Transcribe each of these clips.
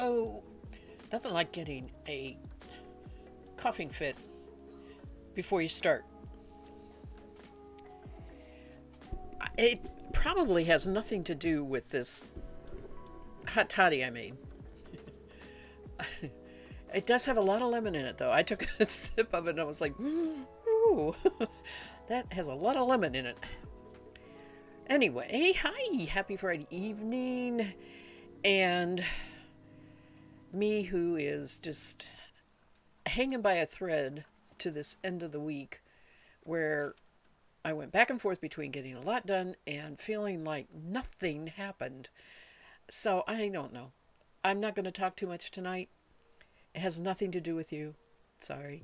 Oh, nothing like getting a coughing fit before you start. It probably has nothing to do with this hot toddy I made. It does have a lot of lemon in it, though. I took a sip of it and I was like, ooh, that has a lot of lemon in it. Anyway, hi, happy Friday evening. And me, who is just hanging by a thread to this end of the week, where I went back and forth between getting a lot done and feeling like nothing happened. So I don't know. I'm not going to talk too much tonight. It has nothing to do with you. Sorry.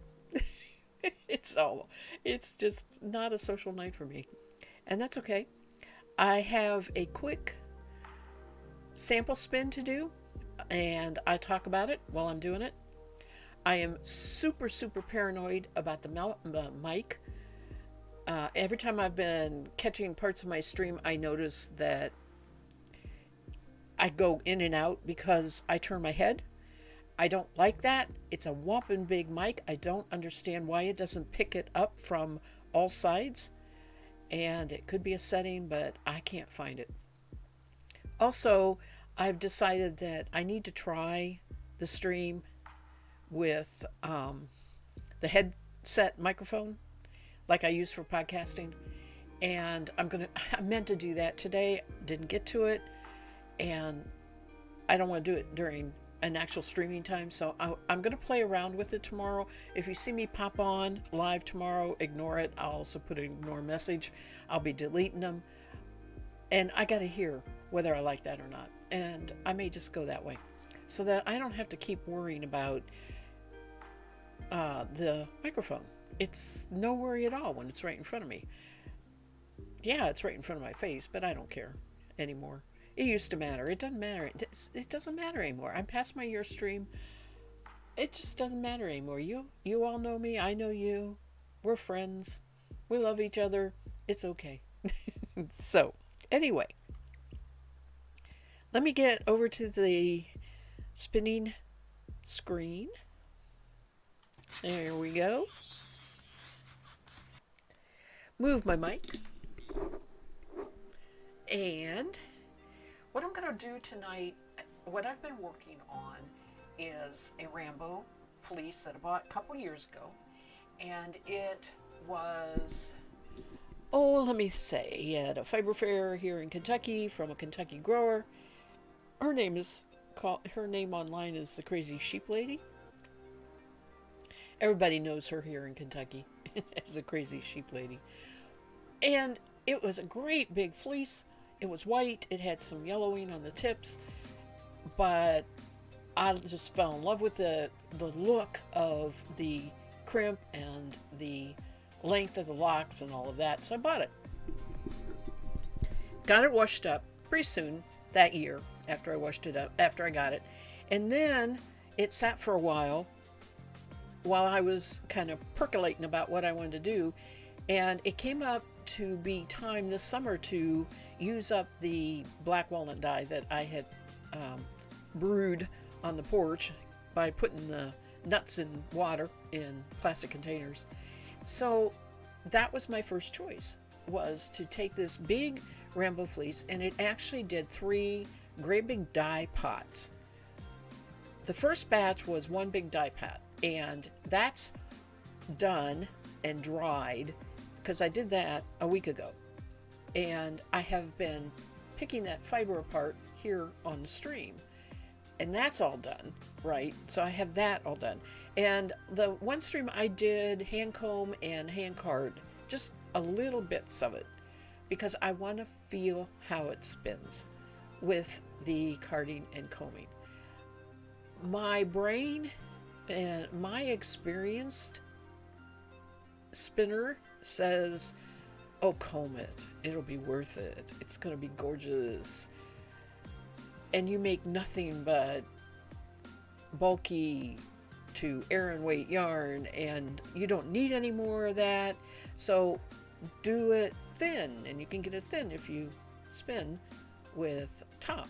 it's all it's just not a social night for me. And that's okay. I have a quick sample spin to do and I talk about it while I'm doing it. I am super, super paranoid about the mic. Every time I've been catching parts of my stream, I notice that I go in and out because I turn my head. I don't like that. It's a whopping big mic. I don't understand why it doesn't pick it up from all sides. And it could be a setting, but I can't find it. Also, I've decided that I need to try the stream with the headset microphone like I use for podcasting. And I meant to do that today, didn't get to it, and I don't want to do it during an actual streaming time, so I'm going to play around with it tomorrow. If you see me pop on live tomorrow, ignore it. I'll also put an ignore message. I'll be deleting them, and I got to hear whether I like that or not, and I may just go that way so that I don't have to keep worrying about the microphone. It's no worry at all when it's right in front of me. Yeah, it's right in front of my face, but I don't care anymore. It used to matter. It doesn't matter. It doesn't matter anymore. I'm past my year stream. It just doesn't matter anymore. You all know me. I know you. We're friends. We love each other. It's okay. So, anyway, let me get over to the spinning screen. There we go. Move my mic. And what I'm going to do tonight, what I've been working on is a Rambo fleece that I bought a couple years ago. And it was, let me say, at a fiber fair here in Kentucky from a Kentucky grower. Her name online is the Crazy Sheep Lady. Everybody knows her here in Kentucky as the Crazy Sheep Lady. And it was a great big fleece. It was white. It had some yellowing on the tips. But I just fell in love with the look of the crimp and the length of the locks and all of that. So I bought it. Got it washed up pretty soon that year after I got it. And then it sat for a while I was kind of percolating about what I wanted to do. And it came up to be time this summer to use up the black walnut dye that I had brewed on the porch by putting the nuts in water in plastic containers. So that was my first choice, was to take this big Rambo fleece, and it actually did 3 great big dye pots. The first batch was one big dye pot, and that's done and dried because I did that a week ago. And I have been picking that fiber apart here on the stream. And that's all done, right? So I have that all done. And the one stream I did hand comb and hand card, just a little bits of it, because I want to feel how it spins with the carding and combing. My brain and my experienced spinner says, oh, comb it. It'll be worth it. It's going to be gorgeous. And you make nothing but bulky to Aran weight yarn, and you don't need any more of that. So do it thin, and you can get it thin if you spin with top.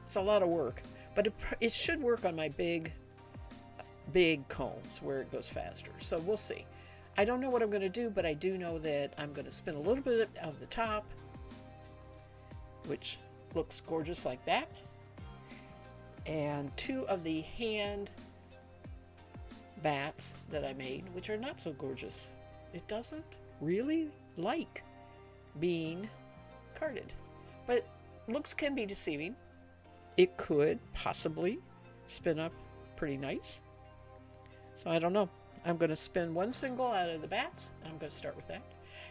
It's a lot of work, But it should work on my big combs where it goes faster. So we'll see. I don't know what I'm going to do, but I do know that I'm going to spin a little bit of the top, which looks gorgeous like that. And 2 of the hand bats that I made, which are not so gorgeous. It doesn't really like being carded. But looks can be deceiving. It could possibly spin up pretty nice. So I don't know. I'm going to spin 1 single out of the bats, and I'm going to start with that.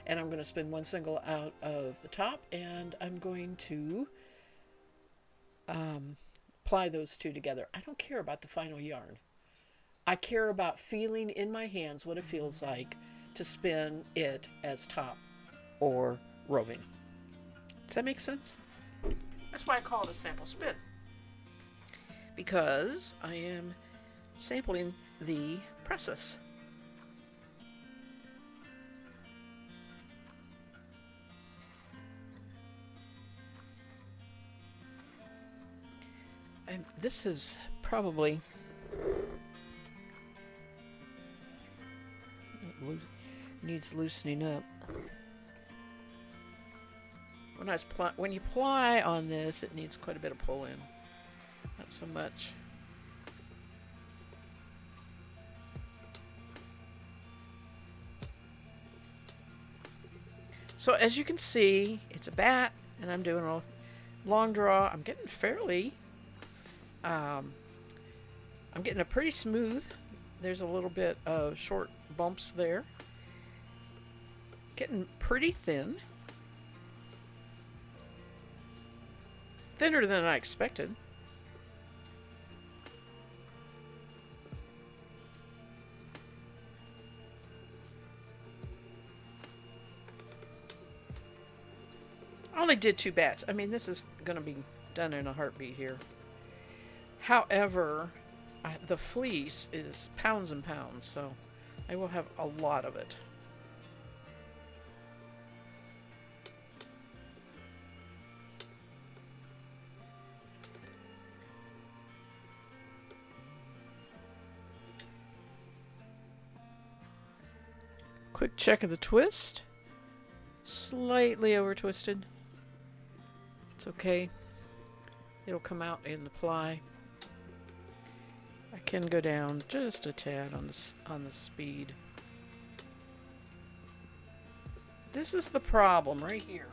And I'm going to spin 1 single out of the top, and I'm going to apply those 2 together. I don't care about the final yarn. I care about feeling in my hands what it feels like to spin it as top or roving. Does that make sense? That's why I call it a sample spin. Because I am sampling the process. And this is probably needs loosening up. When you ply on this, it needs quite a bit of pull in. Not so much. So as you can see, it's a bat, and I'm doing a long draw. I'm getting fairly, I'm getting a pretty smooth. There's a little bit of short bumps there. Getting pretty thin. Thinner than I expected. I only did 2 bats. I mean, this is going to be done in a heartbeat here. However, the fleece is pounds and pounds, so I will have a lot of it. Quick check of the twist. Slightly over twisted. It's okay. It'll come out in the ply. I can go down just a tad on the speed. This is the problem right here.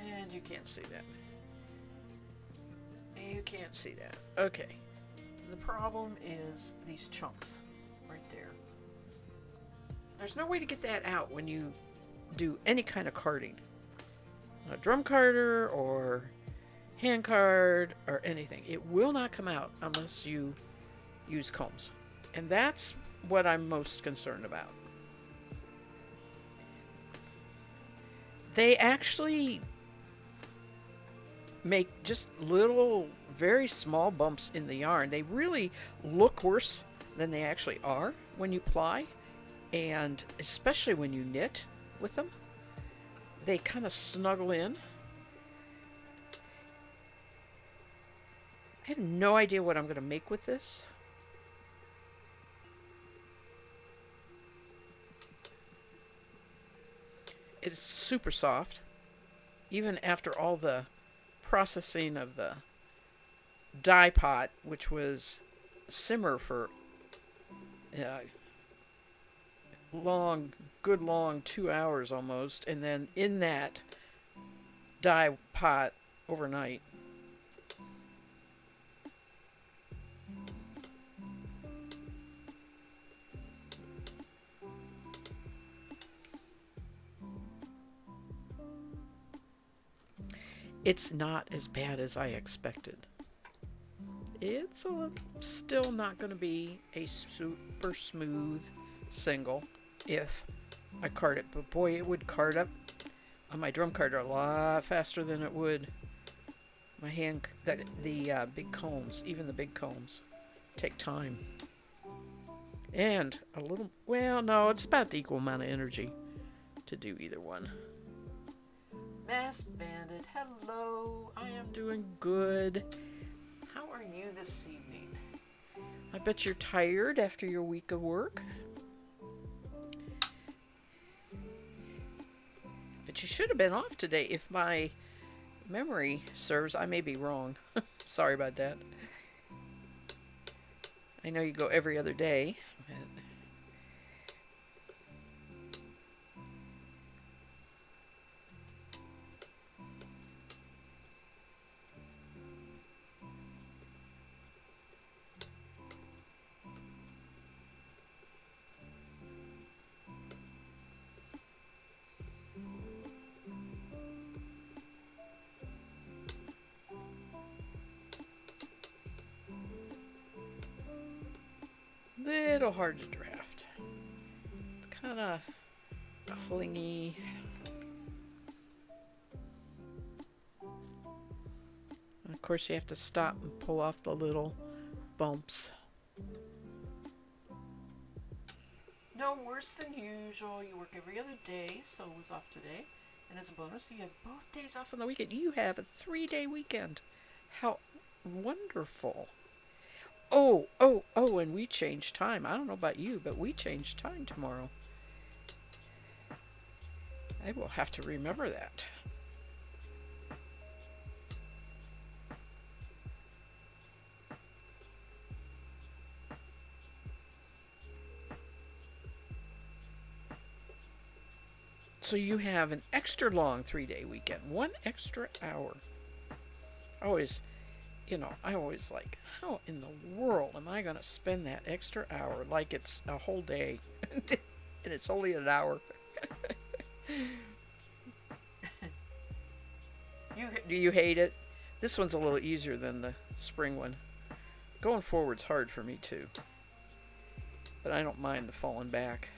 And you can't see that. You can't see that. Okay. The problem is these chunks right there. There's no way to get that out when you do any kind of carding. A drum carder or hand card or anything. It will not come out unless you use combs. And that's what I'm most concerned about. They actually make just little, very small bumps in the yarn. They really look worse than they actually are when you ply. And especially when you knit with them, they kind of snuggle in. I have no idea what I'm going to make with this. It is super soft, even after all the processing of the dye pot, which was simmer for good long 2 hours almost, and then in that dye pot overnight. It's not as bad as I expected. It's still not going to be a super smooth single if I card it, but boy, it would card up on my drum carder a lot faster than it would my hand. The big combs, even the big combs, take time and a little. Well, no, it's about the equal amount of energy to do either one. Masked Bandit, hello. I am doing good. How are you this evening? I bet you're tired after your week of work. But you should have been off today if my memory serves. I may be wrong. Sorry about that. I know you go every other day. Little hard to draft. It's kind of clingy. And of course, you have to stop and pull off the little bumps. No worse than usual. You work every other day, so it was off today. And as a bonus, you have both days off on the weekend. You have a 3-day weekend. How wonderful. Oh, and we change time. I don't know about you, but we change time tomorrow. I will have to remember that. So you have an extra long 3-day weekend, 1 extra hour. I always like, how in the world am I going to spend that extra hour like it's a whole day and it's only an hour? Do you hate it? This one's a little easier than the spring one. Going forward's hard for me too, but I don't mind the falling back.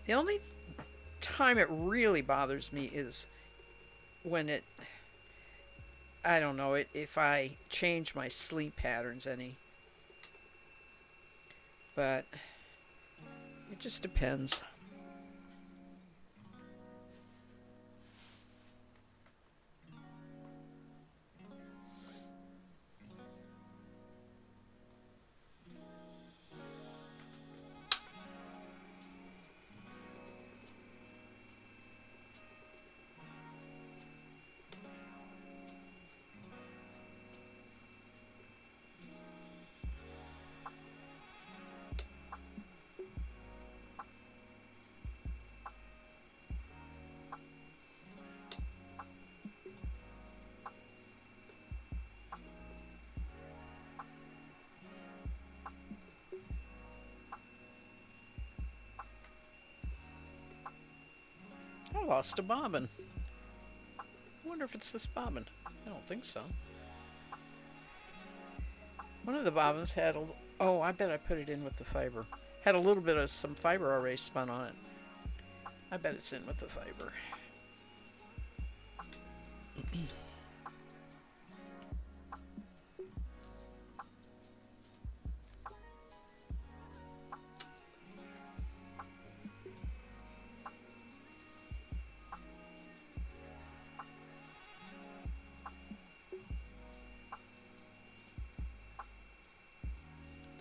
The only time it really bothers me is when I don't know, if I change my sleep patterns any. But it just depends. I lost a bobbin. I wonder if it's this bobbin. I don't think so. One of the bobbins had a. Oh, I bet I put it in with the fiber. Had a little bit of some fiber already spun on it. I bet it's in with the fiber.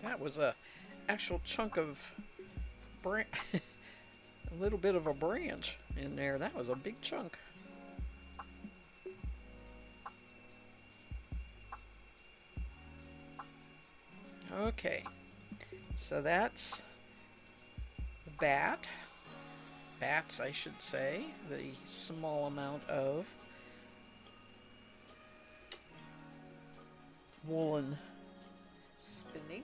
That was a actual chunk of a little bit of a branch in there. That was a big chunk. Okay, so that's the bats, I should say, the small amount of woolen spinning.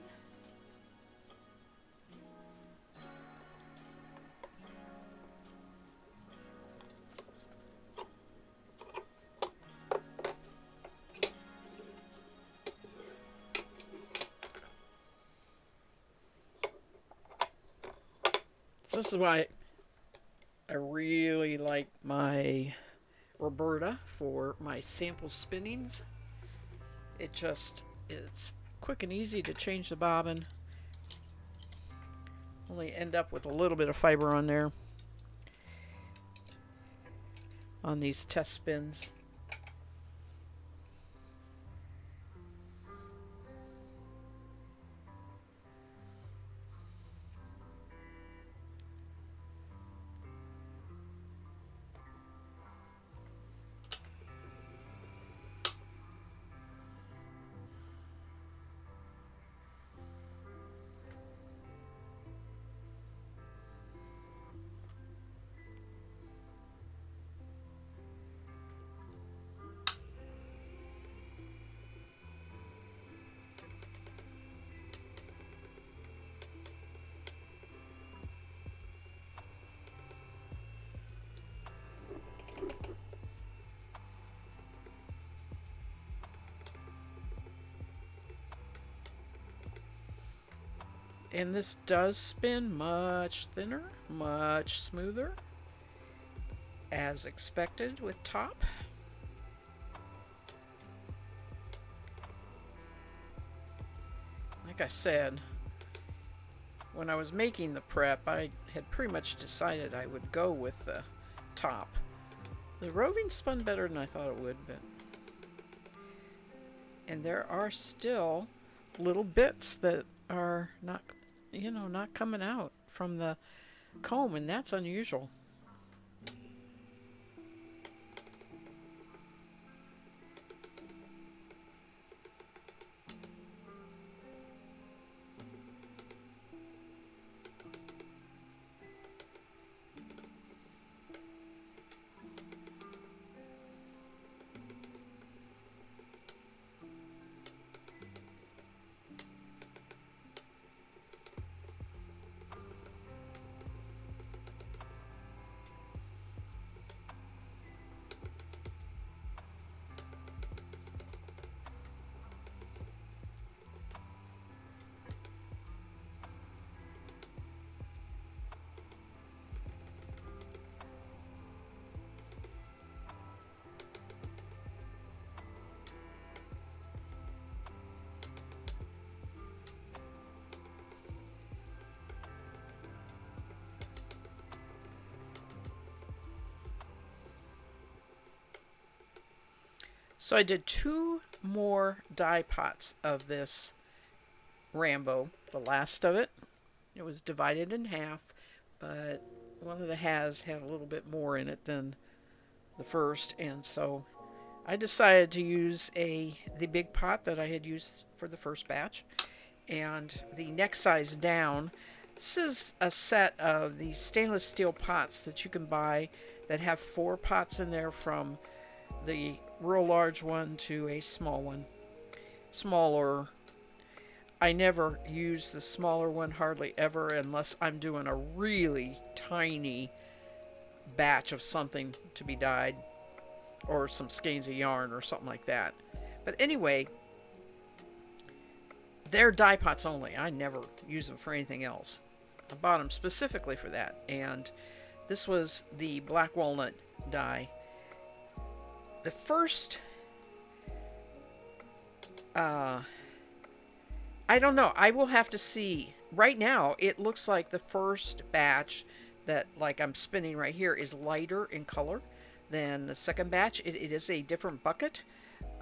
So this is why I really like my Roberta for my sample spinnings. It's quick and easy to change the bobbin. Only end up with a little bit of fiber on there on these test spins. And this does spin much thinner, much smoother, as expected with top. Like I said, when I was making the prep, I had pretty much decided I would go with the top. The roving spun better than I thought it would, but and there are still little bits that are not, not coming out from the comb, and that's unusual. So I did 2 more die pots of this Rambo, the last of it. It was divided in half, but one of the halves had a little bit more in it than the first, and so I decided to use the big pot that I had used for the first batch, and the next size down. This is a set of these stainless steel pots that you can buy that have 4 pots in there, from the real large one to a small one. Smaller. I never use the smaller one hardly ever unless I'm doing a really tiny batch of something to be dyed, or some skeins of yarn or something like that. But anyway, they're dye pots only. I never use them for anything else. I bought them specifically for that. And this was the black walnut dye. The first, I don't know. I will have to see. Right now, it looks like the first batch that, like, I'm spinning right here is lighter in color than the second batch. It is a different bucket,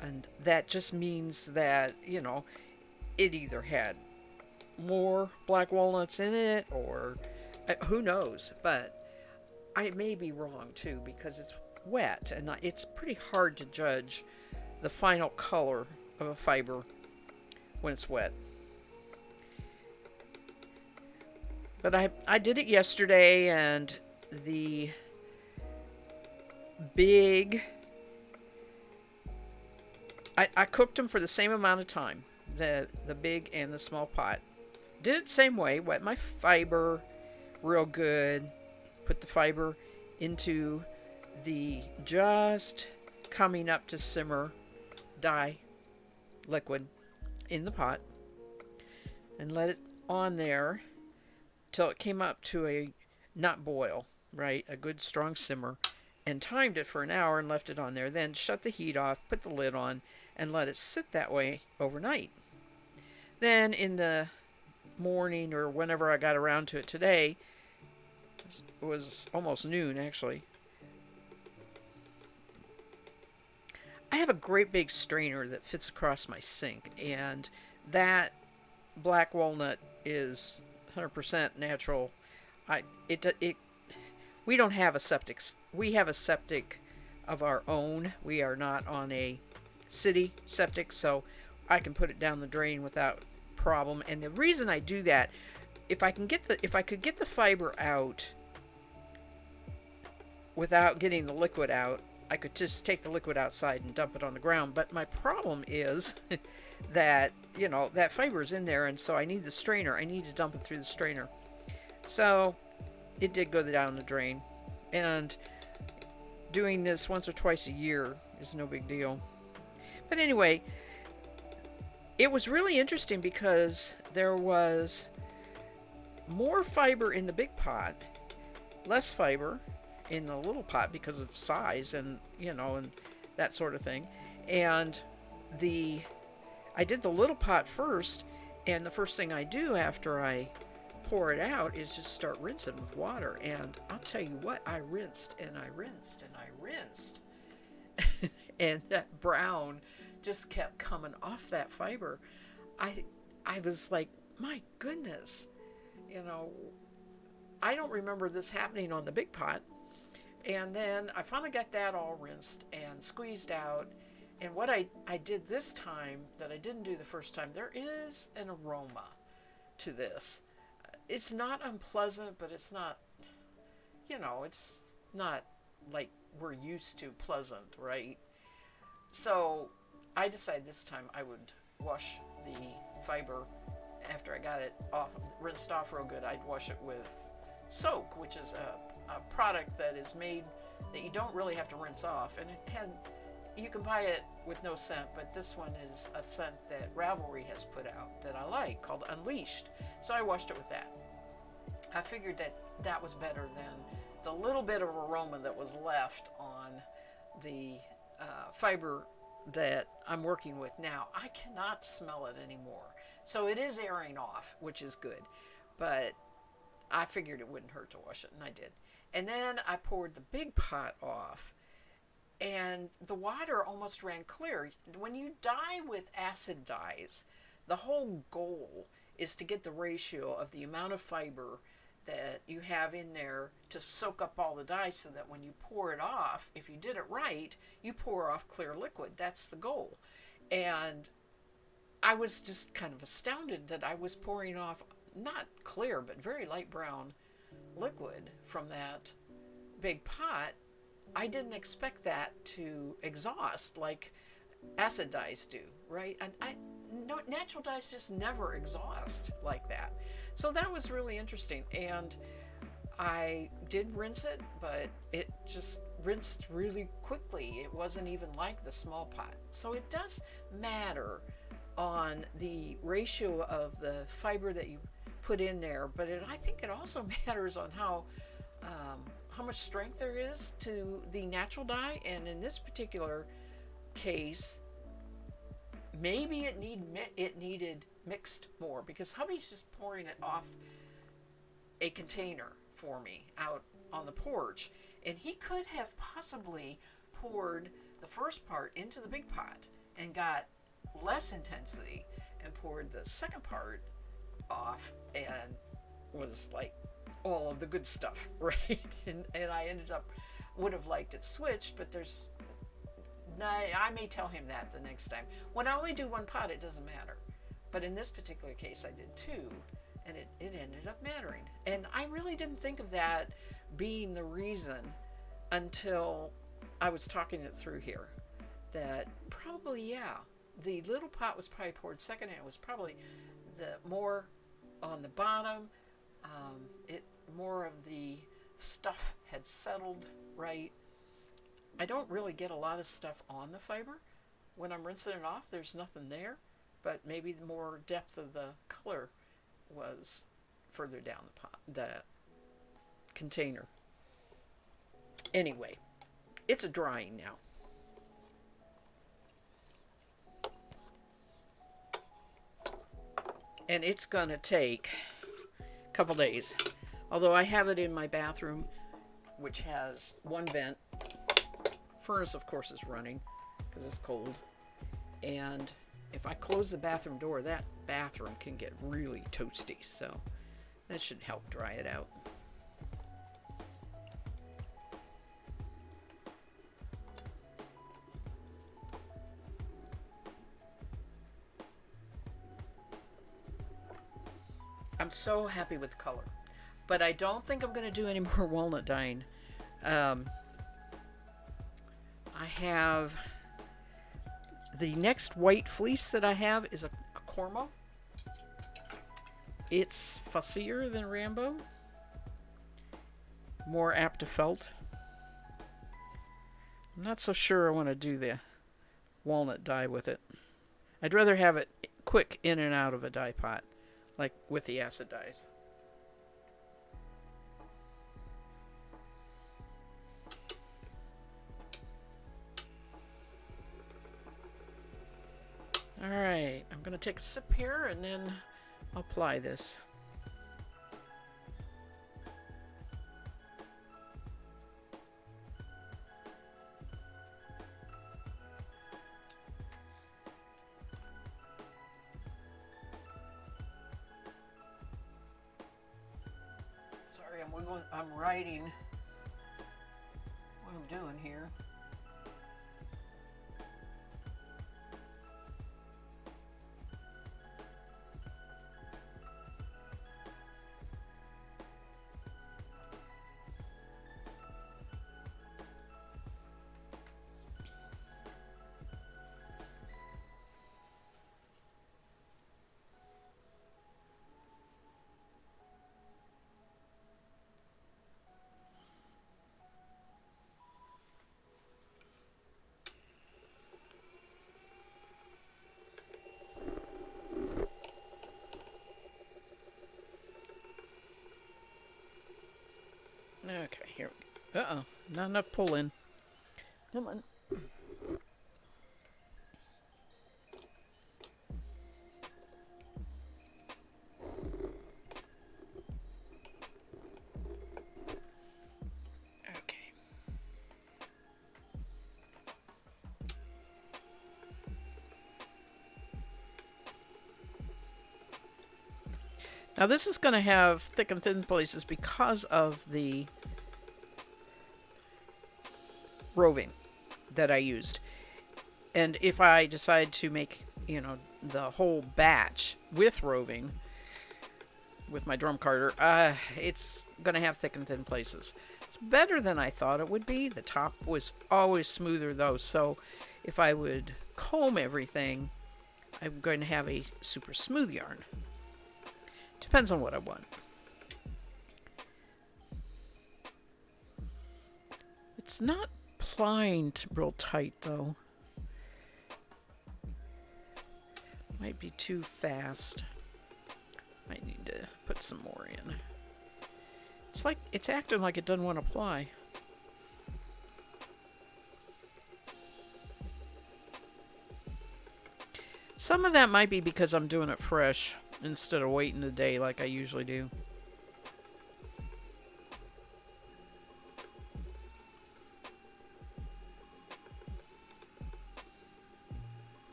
and that just means that, it either had more black walnuts in it, or who knows. But I may be wrong too, because it's wet and it's pretty hard to judge the final color of a fiber when it's wet. But I did it yesterday, and the big, I cooked them for the same amount of time, the big and the small pot. Did it the same way, wet my fiber real good, put the fiber into the just coming up to simmer dye liquid in the pot, and let it on there till it came up to not boil, right? A good strong simmer, and timed it for an hour and left it on there. Then shut the heat off, put the lid on, and let it sit that way overnight. Then in the morning or whenever I got around to it today, it was almost noon actually. I have a great big strainer that fits across my sink, and that black walnut is 100% natural. It we don't have a septic. We have a septic of our own. We are not on a city septic, so I can put it down the drain without problem. And the reason I do that, if I could get the fiber out without getting the liquid out, I could just take the liquid outside and dump it on the ground. But my problem is that, that fiber is in there, and so I need the strainer. I need to dump it through the strainer. So it did go down the drain. And doing this once or twice a year is no big deal. But anyway, it was really interesting because there was more fiber in the big pot, less fiber in the little pot because of size and and that sort of thing. And the I did the little pot first, and the first thing I do after I pour it out is just start rinsing with water. And I'll tell you what, I rinsed and I rinsed and I rinsed. And that brown just kept coming off that fiber. I was like, my goodness, you know, I don't remember this happening on the big pot. And then I finally got that all rinsed and squeezed out. And what I did this time that I didn't do the first time, there is an aroma to this. It's not unpleasant, but it's not, it's not like we're used to pleasant, right? So I decided this time I would wash the fiber after I got it off, rinsed off real good. I'd wash it with soak, which is a product that is made that you don't really have to rinse off, and you can buy it with no scent, but this one is a scent that Ravelry has put out that I like, called Unleashed. So I washed it with that. I figured that was better than the little bit of aroma that was left on the fiber that I'm working with now. I cannot smell it anymore. So it is airing off, which is good. But I figured it wouldn't hurt to wash it, and I did. And then I poured the big pot off, and the water almost ran clear. When you dye with acid dyes, the whole goal is to get the ratio of the amount of fiber that you have in there to soak up all the dye, so that when you pour it off, if you did it right, you pour off clear liquid. That's the goal. And I was just kind of astounded that I was pouring off not clear, but very light brown liquid from that big pot. I didn't expect that to exhaust like acid dyes do, right? And no, natural dyes just never exhaust like that. So that was really interesting. And I did rinse it, but it just rinsed really quickly. It wasn't even like the small pot. So it does matter on the ratio of the fiber that you put in there, but I think it also matters on how much strength there is to the natural dye. And in this particular case, maybe it needed mixed more, because hubby's just pouring it off a container for me out on the porch, and he could have possibly poured the first part into the big pot and got less intensity and poured the second part off and was like all of the good stuff, right? And I would have liked it switched, but I may tell him that the next time. When I only do one pot, it doesn't matter. But in this particular case, I did two, and it ended up mattering. And I really didn't think of that being the reason until I was talking it through here. That probably, yeah, the little pot was probably poured second, and it was probably the more on the bottom. More of the stuff had settled right. I don't really get a lot of stuff on the fiber when I'm rinsing it off. There's nothing there, but maybe the more depth of the color was further down the pot, the container. Anyway, it's drying now. And it's going to take a couple days. Although I have it in my bathroom, which has one vent. Furnace, of course, is running because it's cold. And if I close the bathroom door, that bathroom can get really toasty. So that should help dry it out. I'm so happy with the color. But I don't think I'm going to do any more walnut dyeing. I have the next white fleece that I have is a Cormo. It's fussier than Rambo. More apt to felt. I'm not so sure I want to do the walnut dye with it. I'd rather have it quick in and out of a dye pot, like with the acid dyes. Alright, I'm going to take a sip here and then apply this. Sorry, I'm writing what I'm doing here. Okay, here we go. Uh-oh, not enough pulling. Come on. Okay. Now this is going to have thick and thin places because of the roving that I used. And if I decide to make, the whole batch with roving, with my drum carder, it's going to have thick and thin places. It's better than I thought it would be. The top was always smoother though, so if I would comb everything, I'm going to have a super smooth yarn. Depends on what I want. It's not plying real tight though. Might be too fast. Might need to put some more in. It's acting like it doesn't want to apply. Some of that might be because I'm doing it fresh instead of waiting a day like I usually do.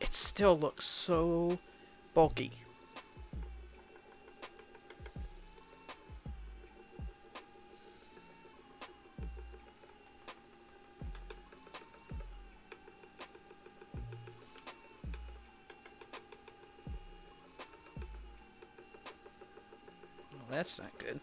It still looks so bulky. Well, that's not good.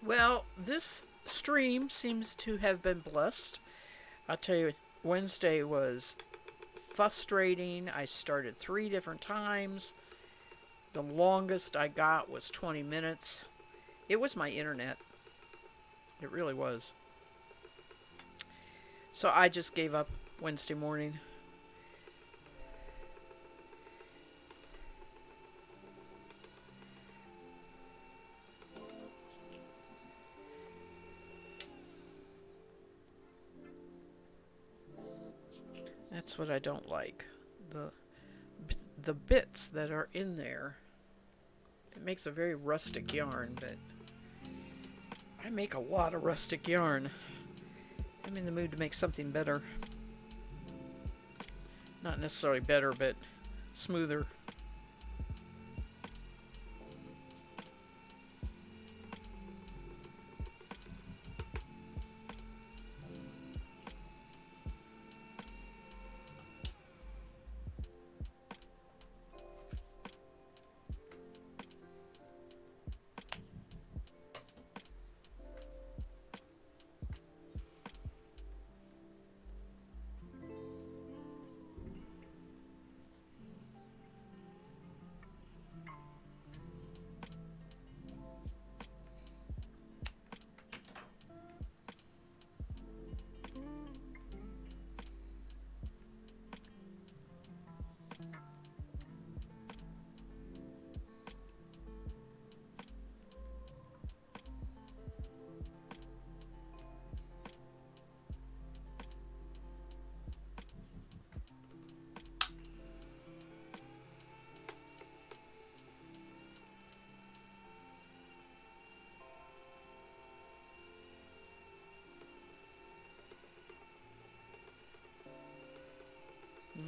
Well, this stream seems to have been blessed. I'll tell you, Wednesday was frustrating. I started 3 different times. The longest I got was 20 minutes. It was my internet. It really was. So I just gave up Wednesday morning. That's what I don't like. The the bits that are in there. It makes a very rustic yarn, but I make a lot of rustic yarn. I'm in the mood to make something better. Not necessarily better, but smoother.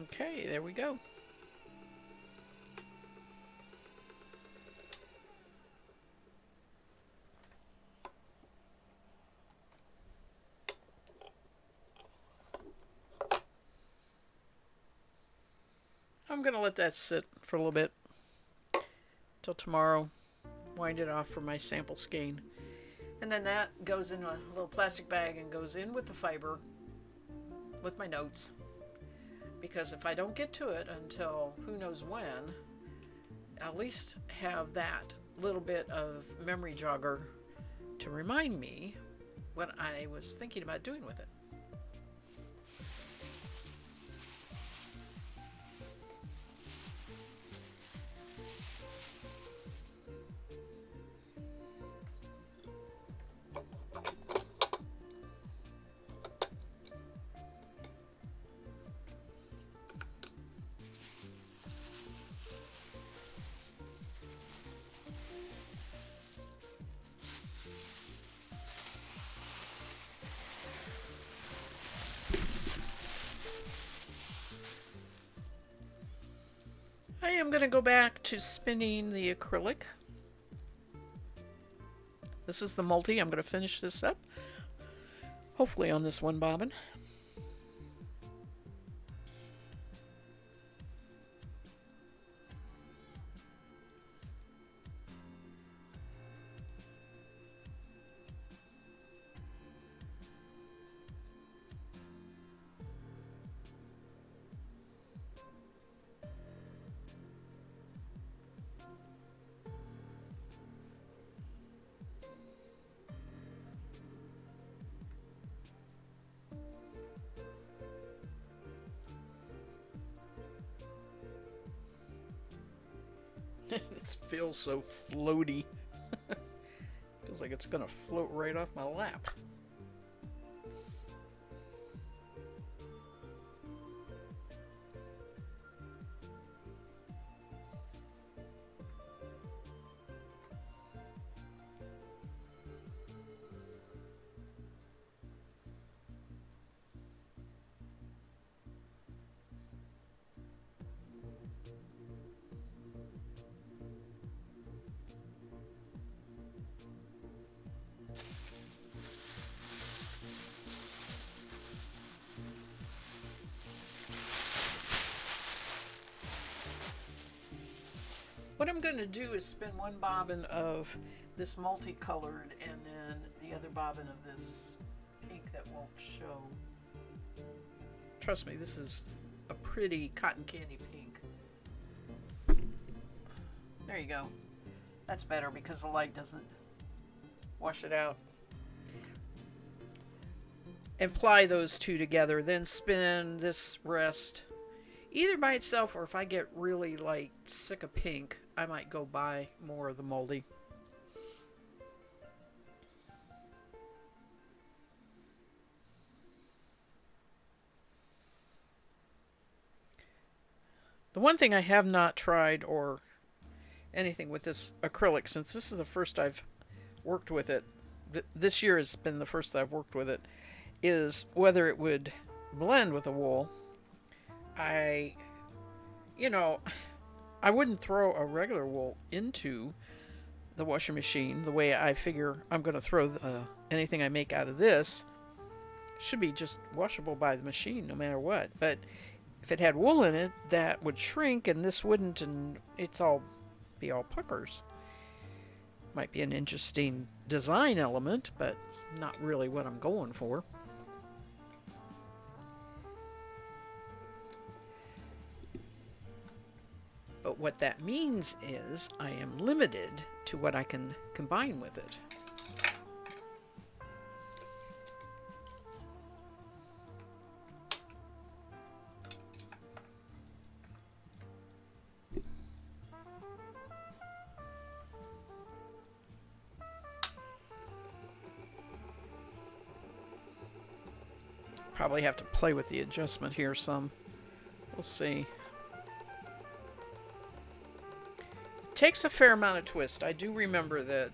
Okay, there we go. I'm going to let that sit for a little bit till tomorrow. Wind it off for my sample skein. And then that goes in a little plastic bag and goes in with the fiber with my notes. Because if I don't get to it until who knows when, at least have that little bit of memory jogger to remind me what I was thinking about doing with it. I am going to go back to spinning the acrylic. This is the multi. I'm going to finish this up. Hopefully on this one bobbin. It feels so floaty. Feels like it's gonna float right off my lap. What I'm going to do is spin one bobbin of this multicolored and then another bobbin of this pink that won't show. Trust me, this is a pretty cotton candy pink. There you go. That's better because the light doesn't wash it out. And ply those two together, then spin this rest either by itself, or if I get really like sick of pink, I might go buy more of the moldy. The one thing I have not tried or anything with this acrylic, since this is the first I've worked with it, this year has been the first that I've worked with it, is whether it would blend with the wool. I wouldn't throw a regular wool into the washing machine the way I figure I'm going to throw anything I make out of this. Should be just washable by the machine no matter what. But if it had wool in it, that would shrink and this wouldn't, and be all puckers. Might be an interesting design element, but not really what I'm going for. But what that means is I am limited to what I can combine with it. Probably have to play with the adjustment here some. We'll see. It takes a fair amount of twist. I do remember that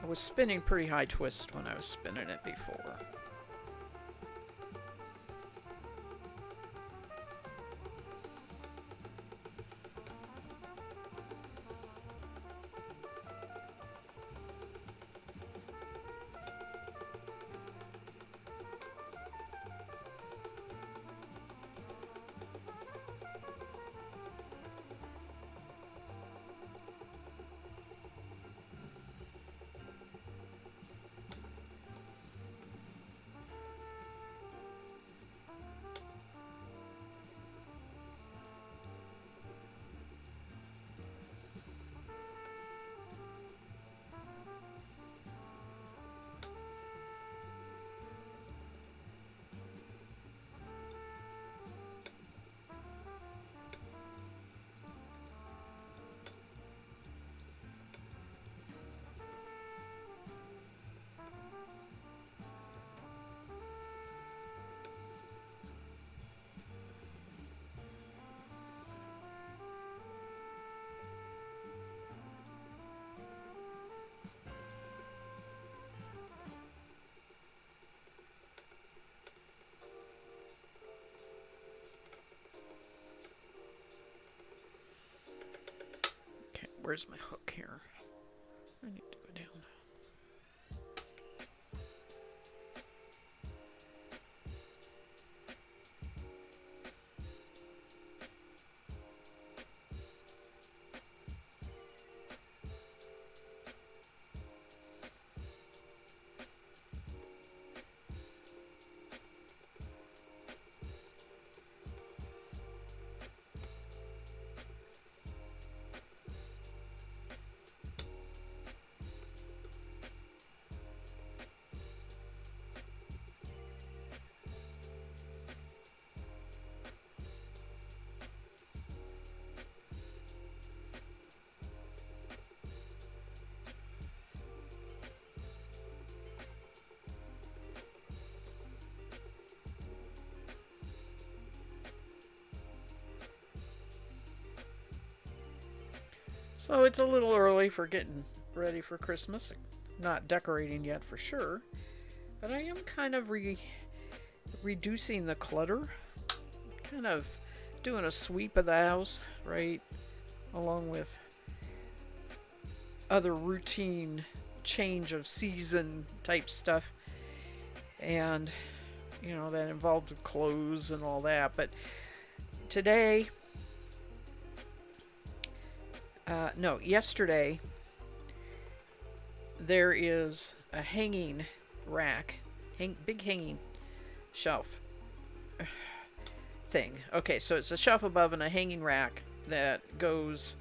I was spinning pretty high twist when I was spinning it before. Where's my hook here? I need to go down. So it's a little early for getting ready for Christmas. Not decorating yet for sure. But I am kind of reducing the clutter. Kind of doing a sweep of the house, right? Along with other routine change of season type stuff. And, that involved clothes and all that. But today... yesterday, there is a hanging rack, big hanging shelf thing. Okay, so it's a shelf above and a hanging rack that goes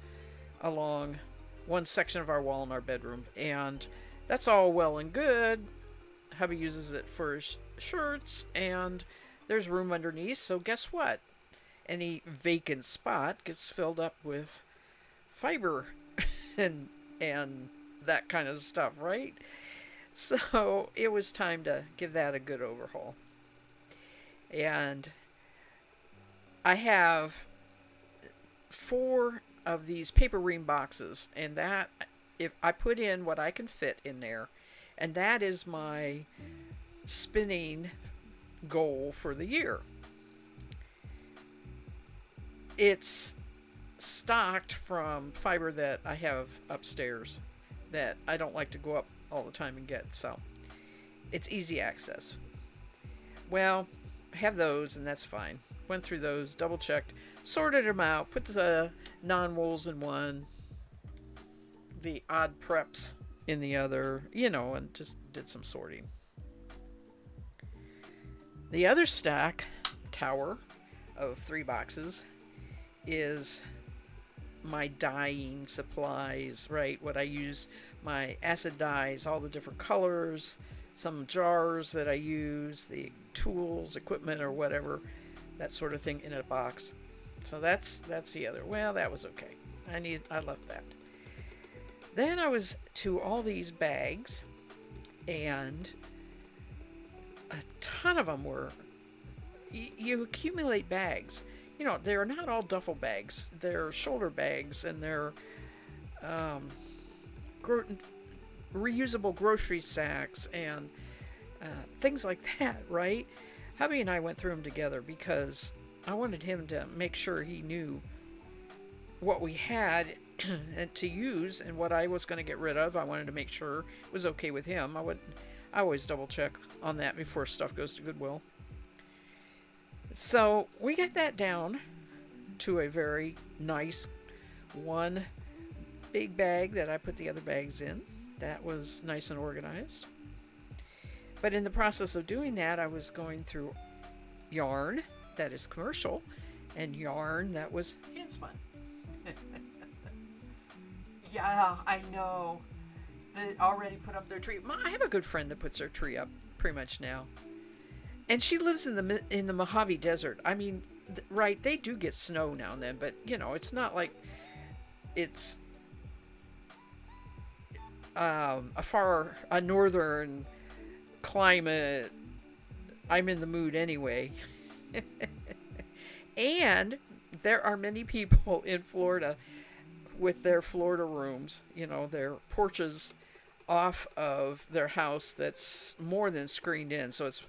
along one section of our wall in our bedroom, and that's all well and good. Hubby uses it for his shirts, and there's room underneath. So guess what? Any vacant spot gets filled up with fiber and that kind of stuff, right? So it was time to give that a good overhaul. And I have 4 of these paper ream boxes, and that if I put in what I can fit in there, and that is my spinning goal for the year. It's stocked from fiber that I have upstairs that I don't like to go up all the time and get, so it's easy access. Well, I have those, and that's fine. Went through those, double checked, sorted them out, put the non-wools in one, the odd preps in the other, and just did some sorting. The other stack, tower of 3 boxes, is my dyeing supplies, right? What I use, my acid dyes, all the different colors, some jars that I use, the tools, equipment, or whatever, that sort of thing in a box. So that's the other. Well, that was okay. I left that. Then I was to all these bags, and a ton of them were. You accumulate bags. They're not all duffel bags. They're shoulder bags, and they're reusable grocery sacks and things like that, right? Hubby and I went through them together because I wanted him to make sure he knew what we had to use and what I was going to get rid of. I wanted to make sure it was okay with him. I always double check on that before stuff goes to Goodwill. So we got that down to a very nice one big bag that I put the other bags in. That was nice and organized. But in the process of doing that, I was going through yarn that is commercial and yarn that was hand spun. Yeah, I know. They already put up their tree. I have a good friend that puts her tree up pretty much now. And she lives in the Mojave Desert. I mean, right, they do get snow now and then, but, it's not like it's a northern climate. I'm in the mood anyway. And there are many people in Florida with their Florida rooms, their porches off of their house that's more than screened in, so it's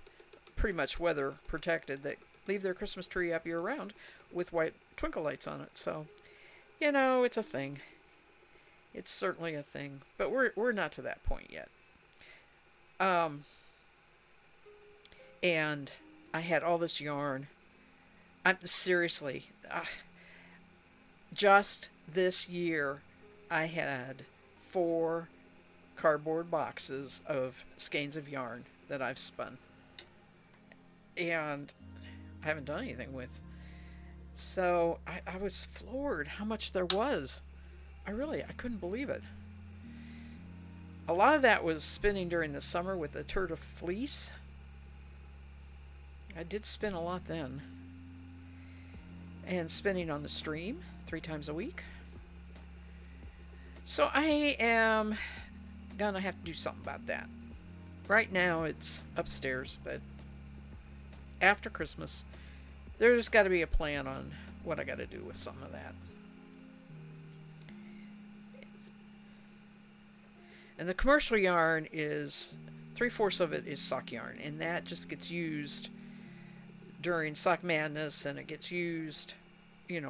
pretty much weather protected, that leave their Christmas tree up year round with white twinkle lights on it. So, it's a thing. It's certainly a thing, but we're not to that point yet. And I had all this yarn. I'm seriously, just this year, I had 4 cardboard boxes of skeins of yarn that I've spun. And I haven't done anything with. So I was floored how much there was. I couldn't believe it. A lot of that was spinning during the summer with the Turtle Fleece. I did spin a lot then. And spinning on the stream 3 times a week. So I am gonna have to do something about that. Right now it's upstairs, but after Christmas, there's got to be a plan on what I got to do with some of that. And the commercial yarn is 3/4 of it is sock yarn, and that just gets used during Sock Madness, and it gets used.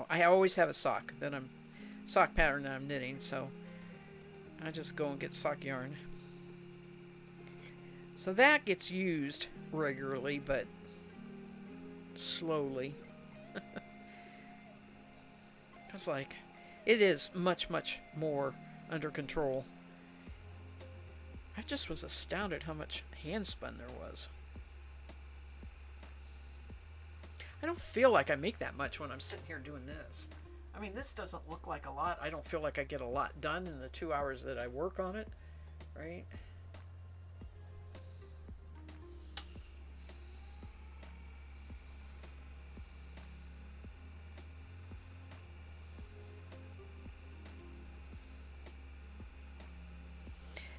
I always have a sock pattern that I'm knitting, so I just go and get sock yarn. So that gets used regularly, but slowly. It's like, it is much, much more under control. I just was astounded how much hand spun there was. I don't feel like I make that much when I'm sitting here doing this. I mean, this doesn't look like a lot. I don't feel like I get a lot done in the 2 hours that I work on it, right?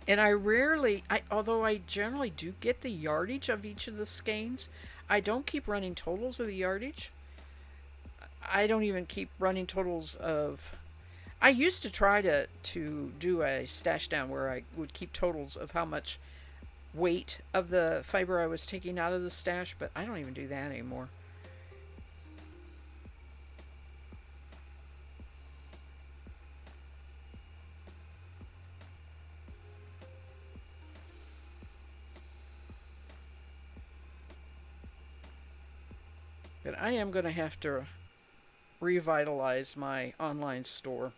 And although I generally do get the yardage of each of the skeins, I don't keep running totals of the yardage. I don't even keep running totals of. I used to try to do a stash down where I would keep totals of how much weight of the fiber I was taking out of the stash, but I don't even do that anymore. But I am going to have to revitalize my online store.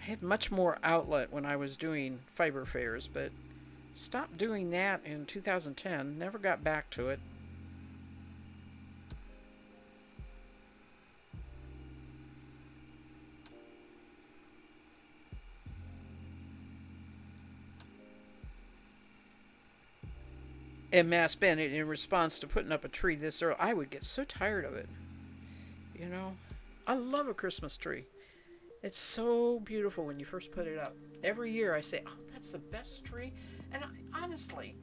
I had much more outlet when I was doing fiber fairs, but stopped doing that in 2010. Never got back to it. And Mass Bennett, in response to putting up a tree this early, I would get so tired of it. You know, I love a Christmas tree. It's so beautiful when you first put it up. Every year I say, "Oh, that's the best tree," and honestly,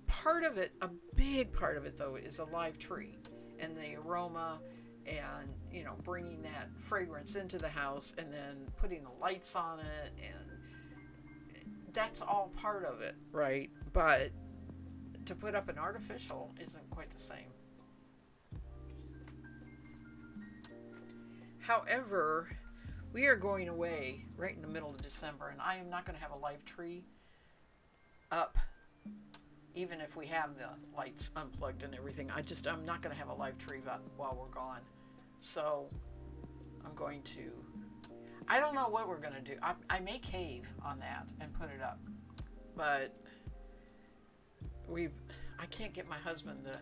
part of it, a big part of it though, is a live tree and the aroma, and bringing that fragrance into the house, and then putting the lights on it, and that's all part of it, right? But to put up an artificial isn't quite the same. However, we are going away right in the middle of December, and I am not going to have a live tree up, even if we have the lights unplugged and everything. I'm not going to have a live tree while we're gone. So I'm going to, I don't know what we're going to do. I may cave on that and put it up, but I can't get my husband to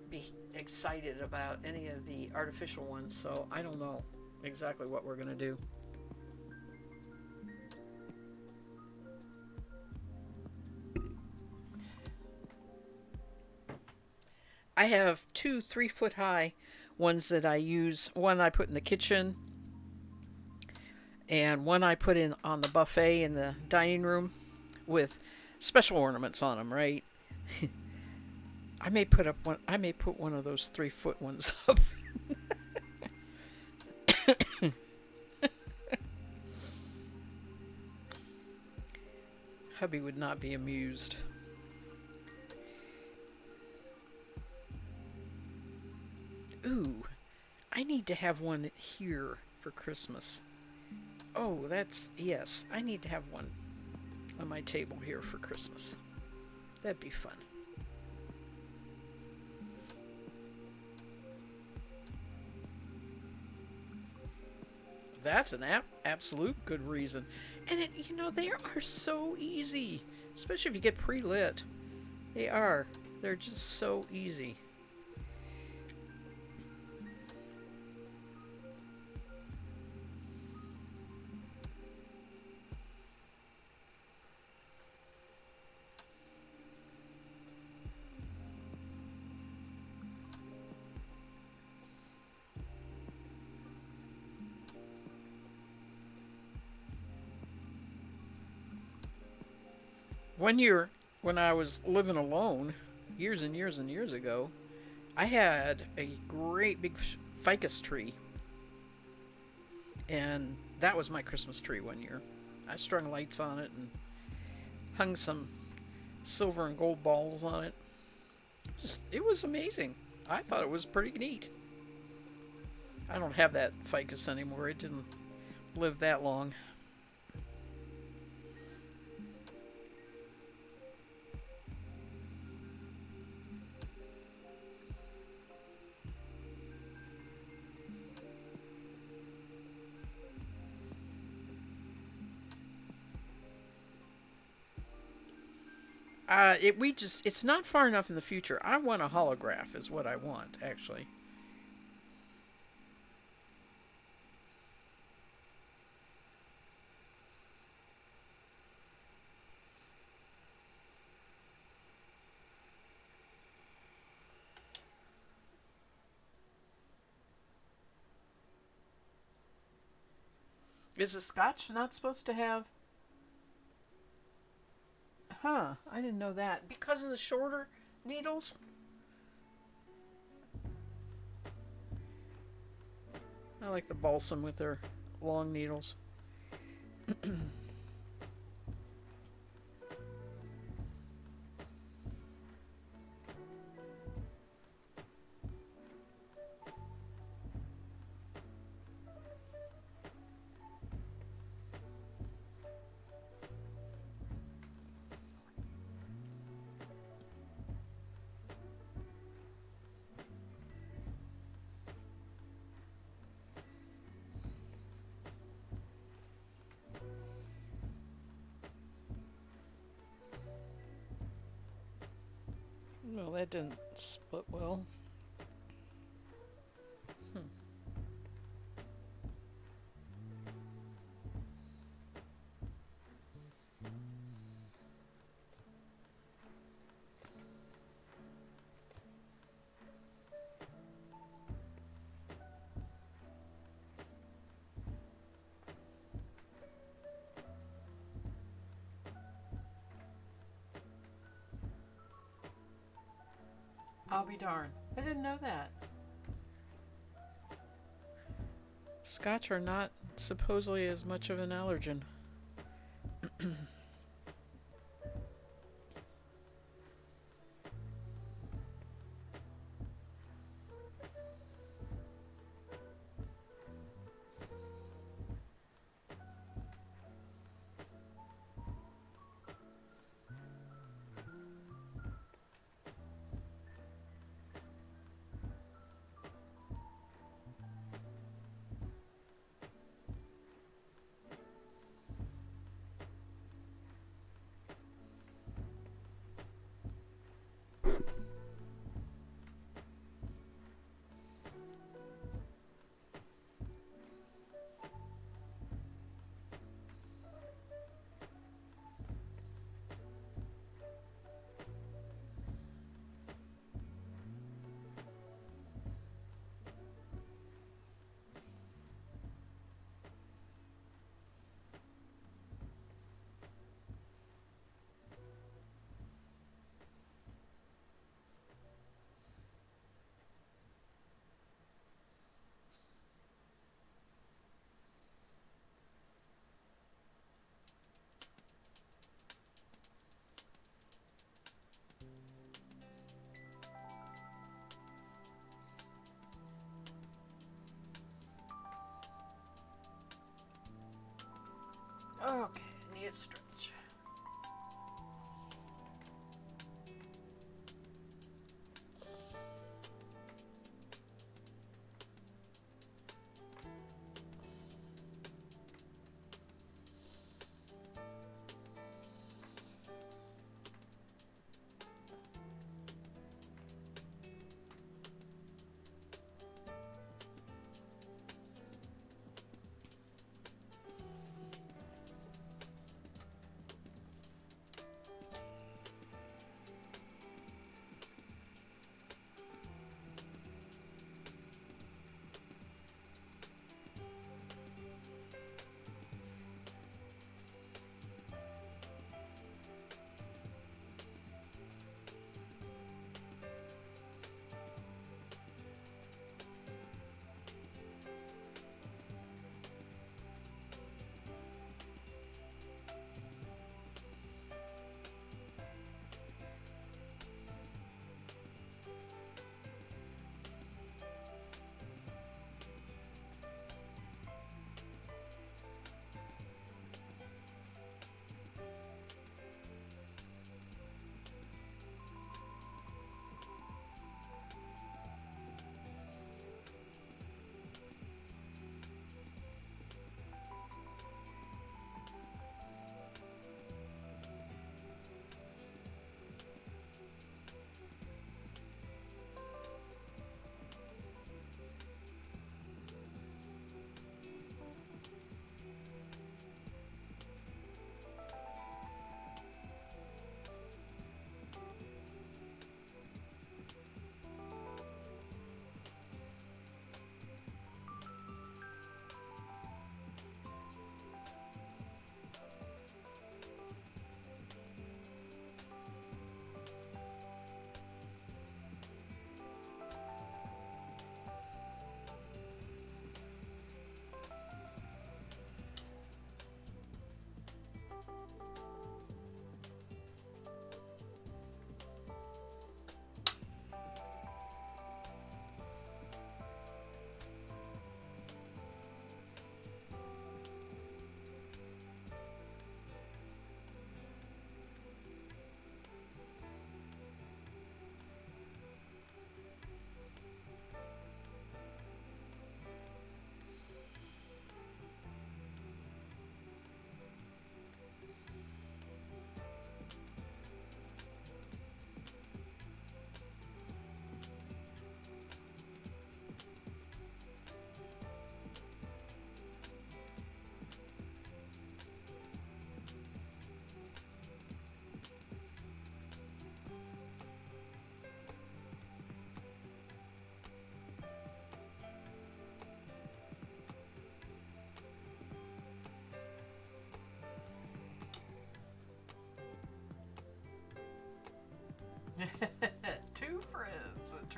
be excited about any of the artificial ones, so I don't know exactly what we're going to do. I have two 3 foot high ones that I use. One I put in the kitchen, and one I put in on the buffet in the dining room with special ornaments on them, right? I may put one of those 3 foot ones up. Hubby would not be amused. Ooh, I need to have one here for Christmas. Oh, yes, I need to have one on my table here for Christmas. That'd be fun. That's an absolute good reason. And they are so easy, especially if you get pre-lit. They are. They're just so easy. One year, when I was living alone, years and years and years ago, I had a great big ficus tree, and that was my Christmas tree one year. I strung lights on it and hung some silver and gold balls on it. It was amazing. I thought it was pretty neat. I don't have that ficus anymore. It didn't live that long. it's not far enough in the future. I want a holograph, is what I want, actually. Is a scotch not supposed to have? Huh, I didn't know that. Because of the shorter needles? I like the balsam with their long needles. Well, that didn't split well. Hmm. I'll be darned. I didn't know that. Scotch are not supposedly as much of an allergen. Okay, need a stretch.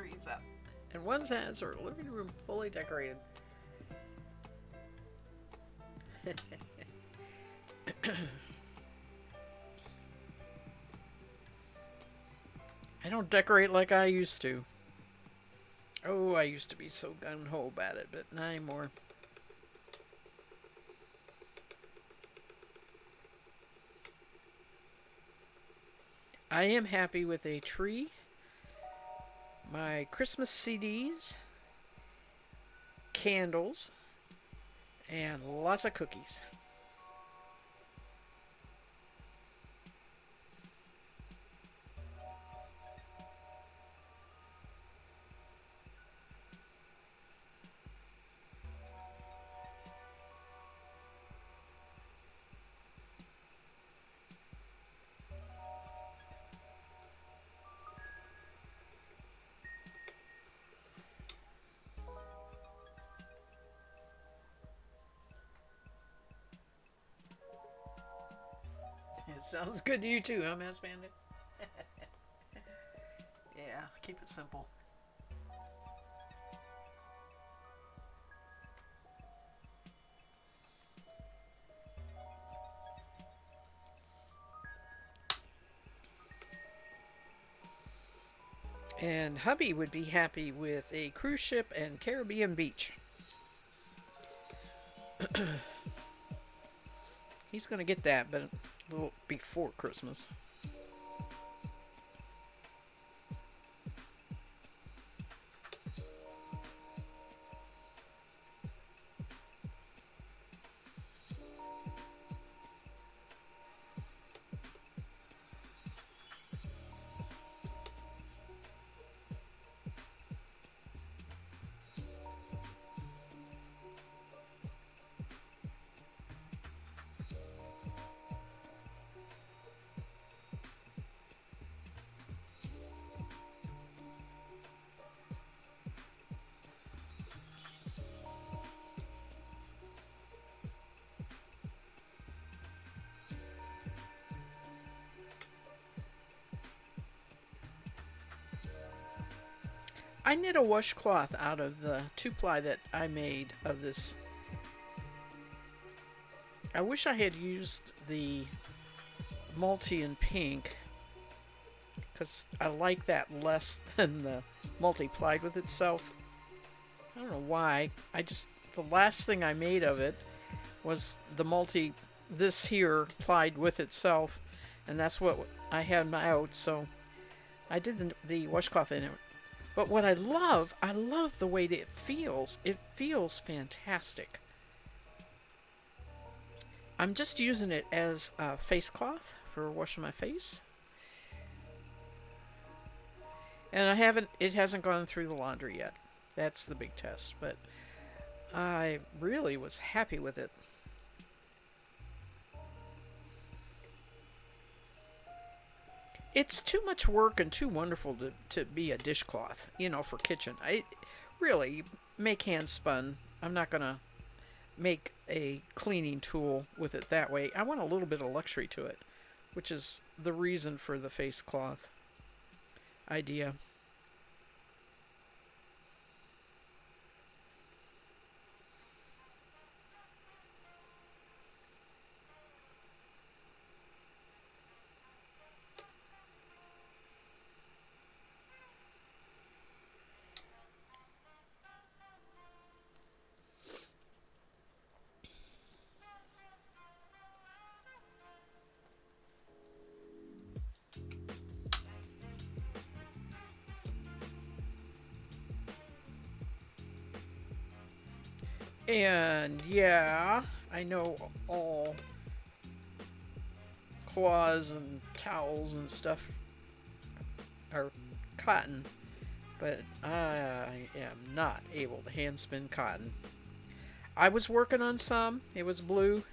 trees up. And one has her living room fully decorated. I don't decorate like I used to. Oh, I used to be so gung-ho about it, but not anymore. I am happy with a tree, my Christmas CDs, candles, and lots of cookies. It sounds good to you too, huh, Mass Bandit? Yeah, keep it simple. And hubby would be happy with a cruise ship and Caribbean beach. He's going to get that, but a little before Christmas. I knit a washcloth out of the 2-ply that I made of this. I wish I had used the multi in pink because I like that less than the multi-plied with itself. I don't know why. The last thing I made of it was the multi, this here plied with itself, and that's what I had out, so I did the washcloth in it. But what I love the way that it feels. It feels fantastic. I'm just using it as a face cloth for washing my face. And it hasn't gone through the laundry yet. That's the big test, but I really was happy with it. It's too much work and too wonderful to be a dishcloth, for kitchen. I really make hand spun. I'm not going to make a cleaning tool with it that way. I want a little bit of luxury to it, which is the reason for the face cloth idea. And yeah, I know all cloths and towels and stuff are cotton, but I am not able to hand spin cotton. I was working on some. It was blue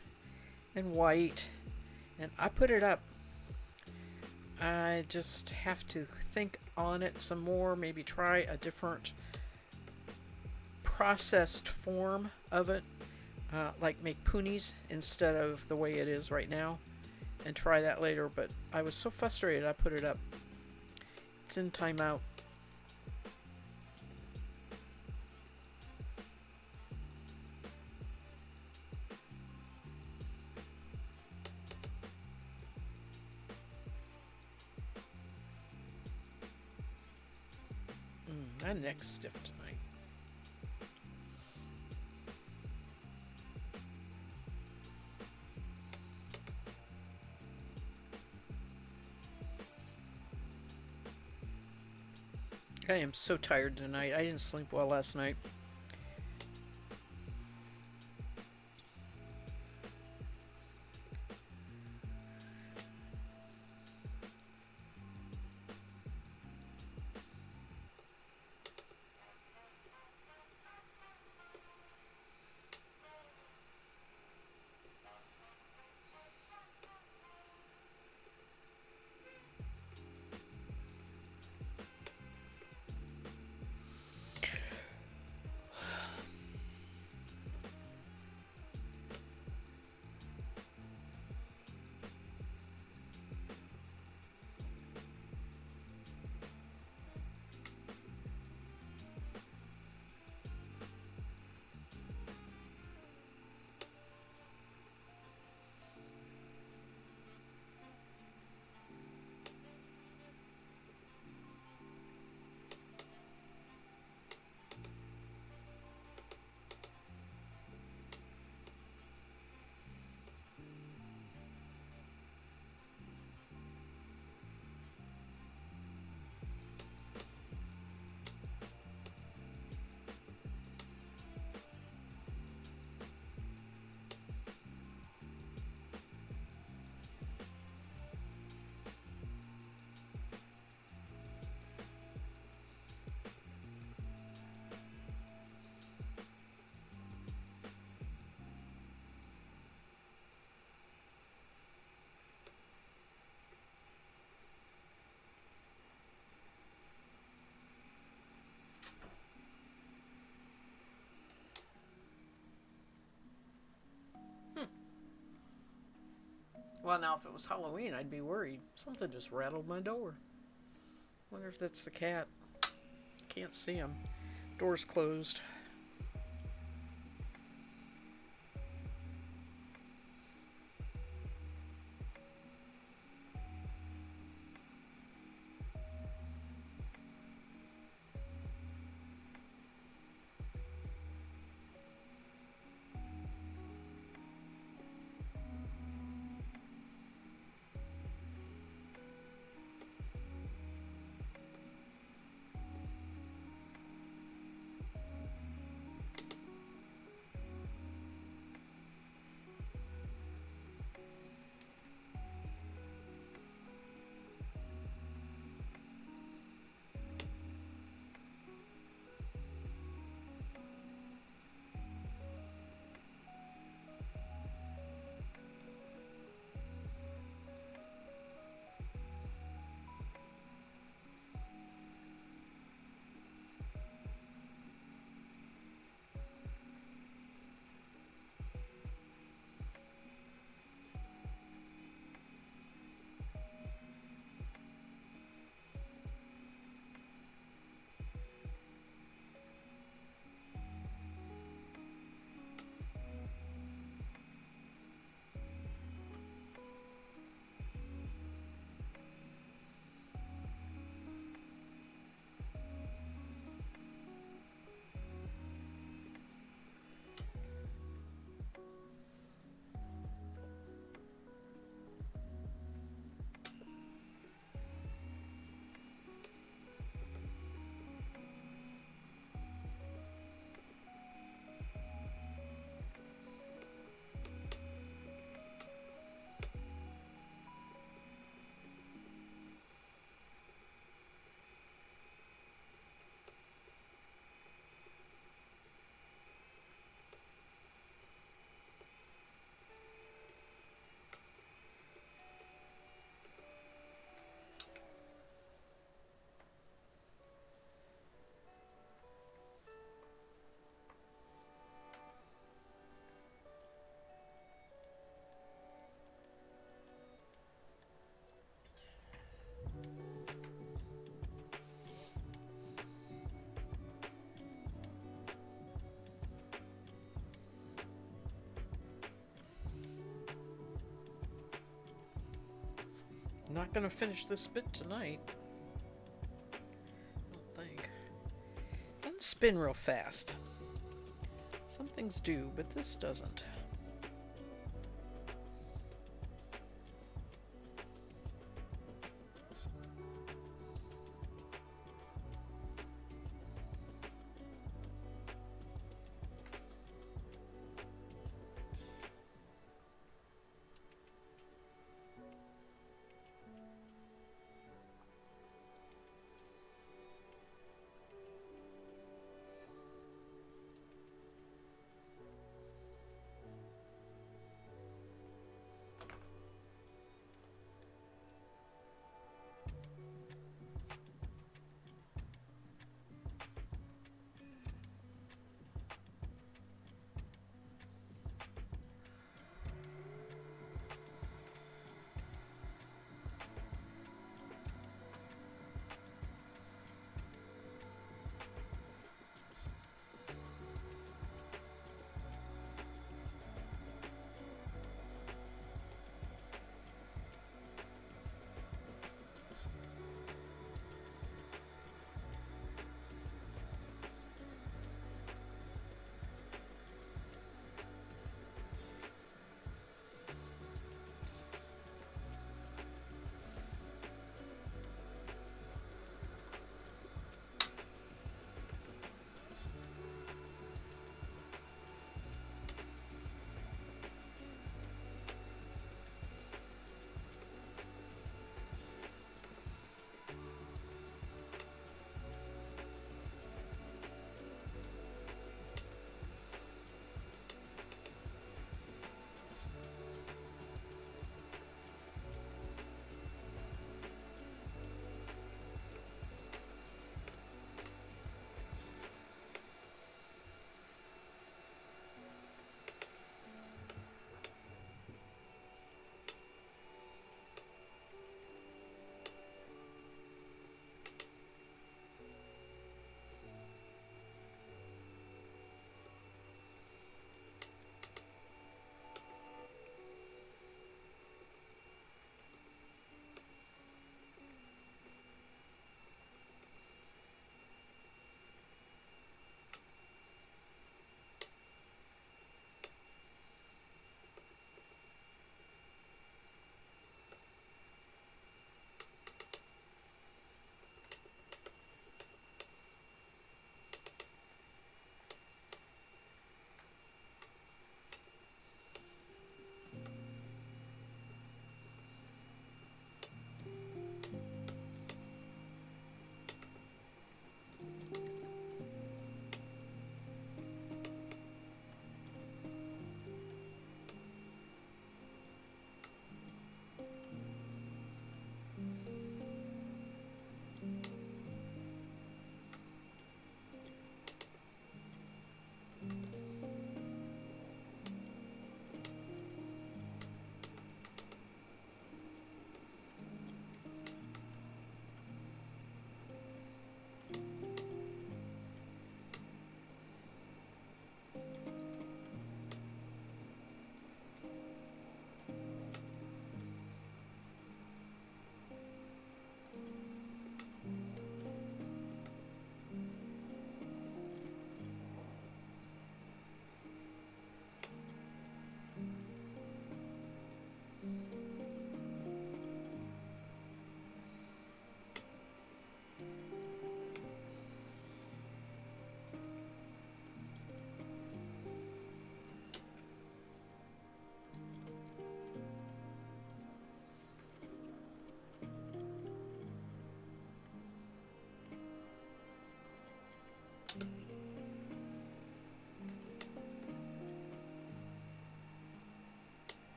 and white, and I put it up. I just have to think on it some more, maybe try a different processed form of it, like make poonies instead of the way it is right now, and try that later. But I was so frustrated I put it up. It's in timeout. My neck's stiff tonight. I am so tired tonight. I didn't sleep well last night. Well, now if it was Halloween, I'd be worried. Something just rattled my door. Wonder if that's the cat. Can't see him. Door's closed. Not gonna finish this bit tonight. I don't think. spin real fast. Some things do, but this doesn't.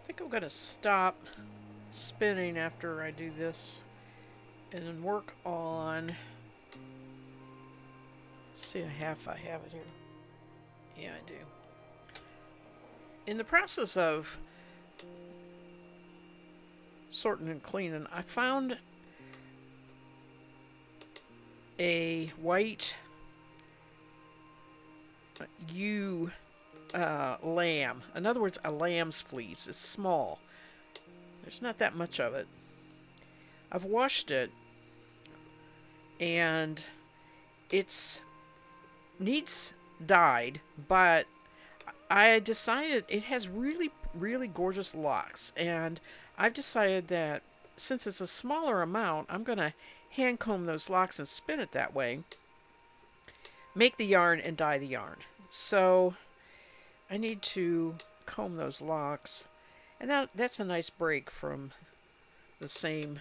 think I'm going to stop spinning after I do this and then work on. See a half I have it here. Yeah, I do. In the process of sorting and cleaning, I found a white ewe lamb. In other words, a lamb's fleece. It's small. There's not that much of it. I've washed it, and it's needs dyed, but I decided it has really, really gorgeous locks, and I've decided that since it's a smaller amount, I'm going to hand comb those locks and spin it that way, make the yarn, and dye the yarn. So I need to comb those locks, and that's a nice break from the same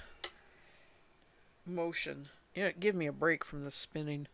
motion. Yeah, give me a break from the spinning.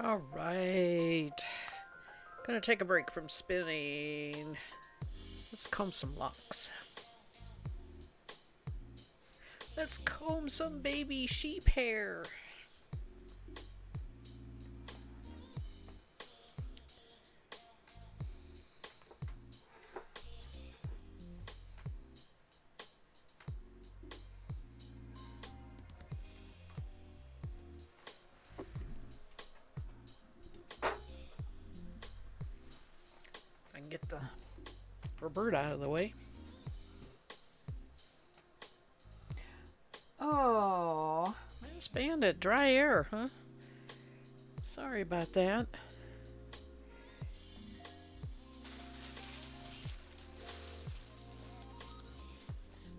All right. Gonna take a break from spinning. Let's comb some locks. Let's comb some baby sheep hair. I can get the Roberta out of the way. Oh, Miss Bandit, dry air, huh? Sorry about that.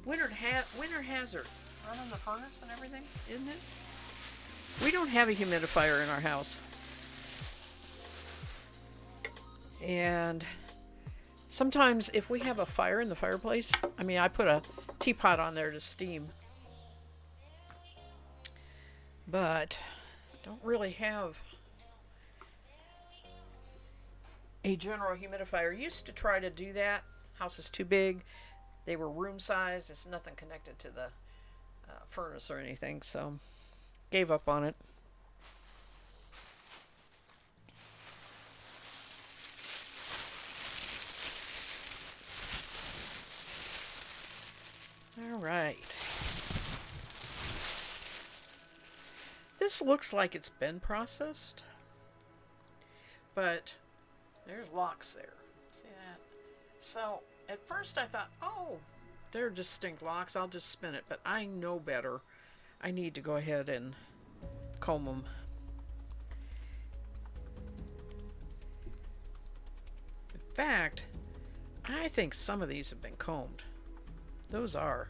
Winter hazard. Running the furnace and everything, isn't it? We don't have a humidifier in our house. And sometimes if we have a fire in the fireplace, I put a teapot on there to steam. But don't really have a general humidifier. Used to try to do that. House is too big. They were room size. It's nothing connected to the furnace or anything, so gave up on it. All right. This looks like it's been processed, but there's locks there. See that? So at first I thought, oh, they're distinct locks. I'll just spin it, but I know better. I need to go ahead and comb them. In fact, I think some of these have been combed. Those are.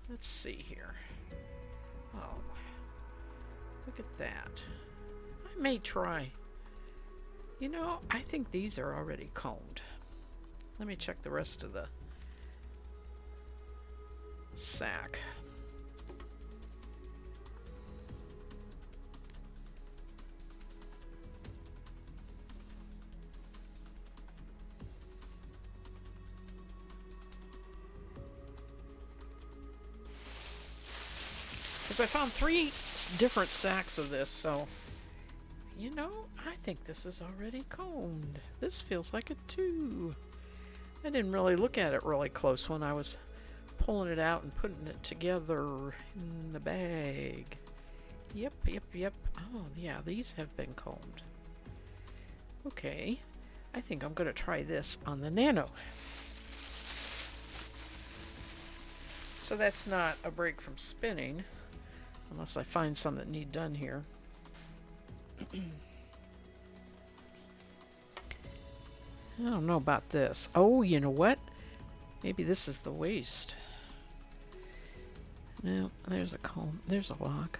Let's see here. Oh, look at that. I may try. You know, I think these are already combed. Let me check the rest of the sack. Because I found 3 different sacks of this, so you know, I think this is already combed. This feels like it too. I didn't really look at it really close when I was pulling it out and putting it together in the bag. Yep. Oh, yeah, these have been combed. Okay, I think I'm going to try this on the Nano. So that's not a break from spinning, unless I find some that need done here. I don't know about this. Oh, you know what? Maybe this is the waste. No, there's a comb. There's a lock.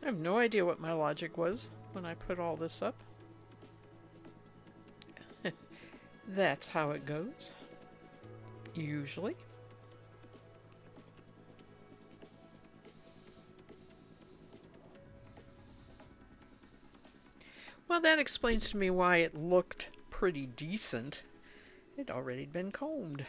I have no idea what my logic was when I put all this up. That's how it goes. Usually. Well, that explains to me why it looked pretty decent. It'd already been combed.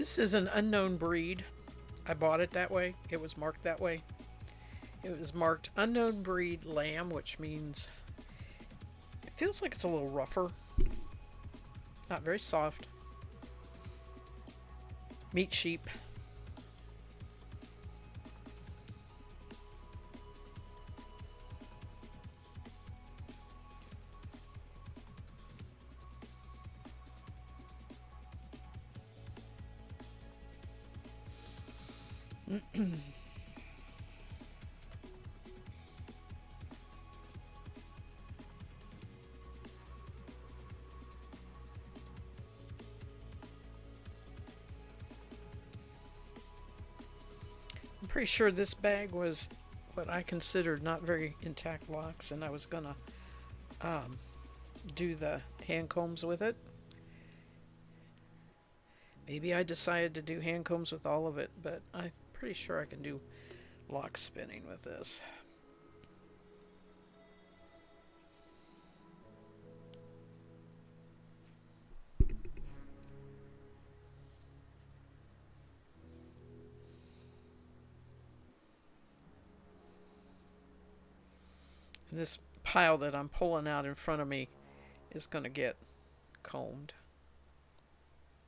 This is an unknown breed. I bought it that way. It was marked that way. It was marked unknown breed lamb, which means it feels like it's a little rougher. Not very soft. Meat sheep. I'm pretty sure this bag was what I considered not very intact locks, and I was gonna um, do the hand combs with it. Maybe I decided to do hand combs with all of it, but I'm pretty sure I can do lock spinning with this. And this pile that I'm pulling out in front of me is going to get combed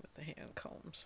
with the hand combs.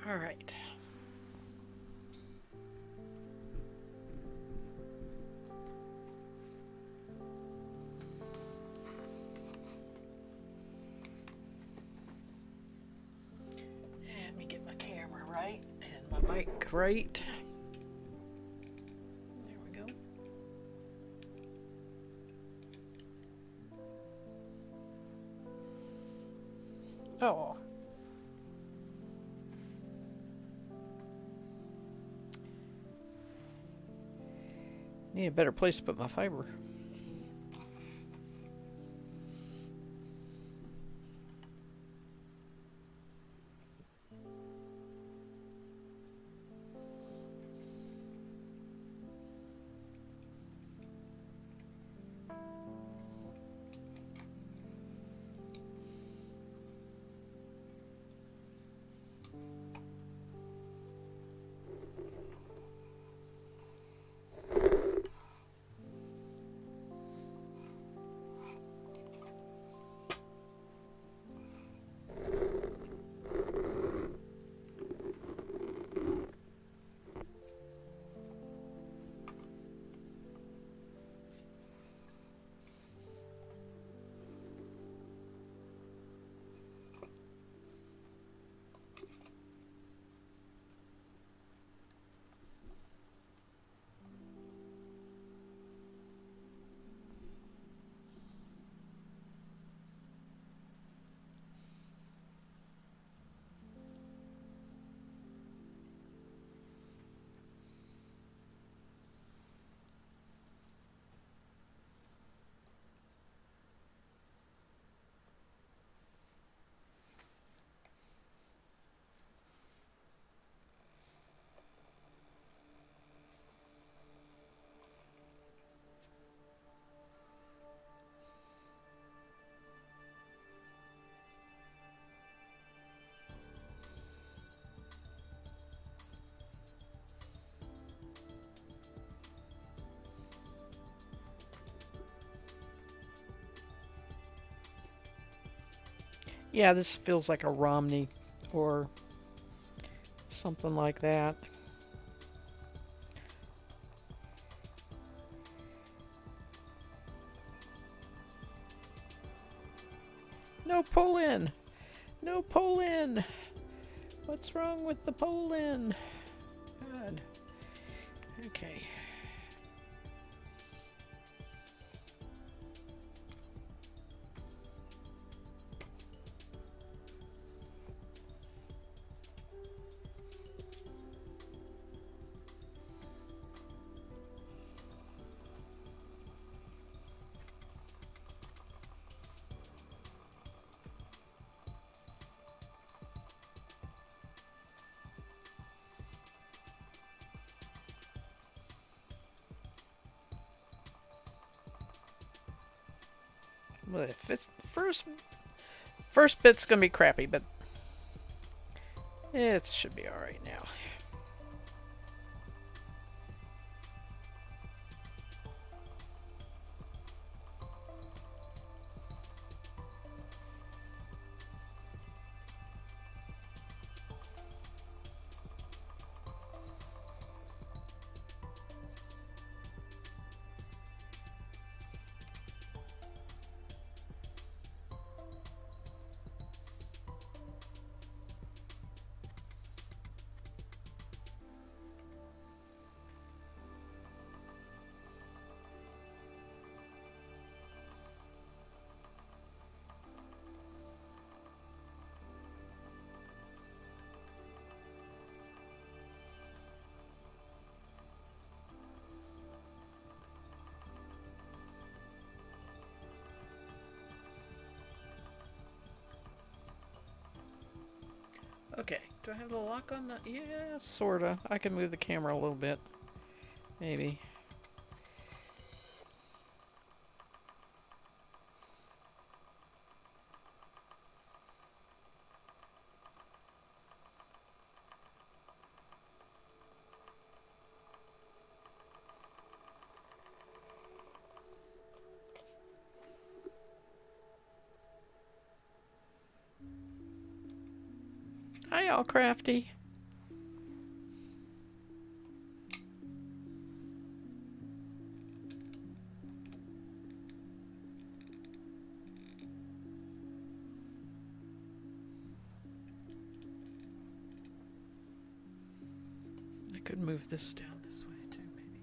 All right. Let me get my camera right and my mic right. There we go. Oh. Need a better place to put my fiber. Yeah, this feels like a Romney or something like that. No pull-in! No pull-in! What's wrong with the pull-in? God. Okay. Well, if it's first bit's gonna be crappy, but it should be all right now. Okay, do I have the lock on the... Yeah, sorta. I can move the camera a little bit. Maybe. Hi, all crafty. I could move this down this way too, maybe.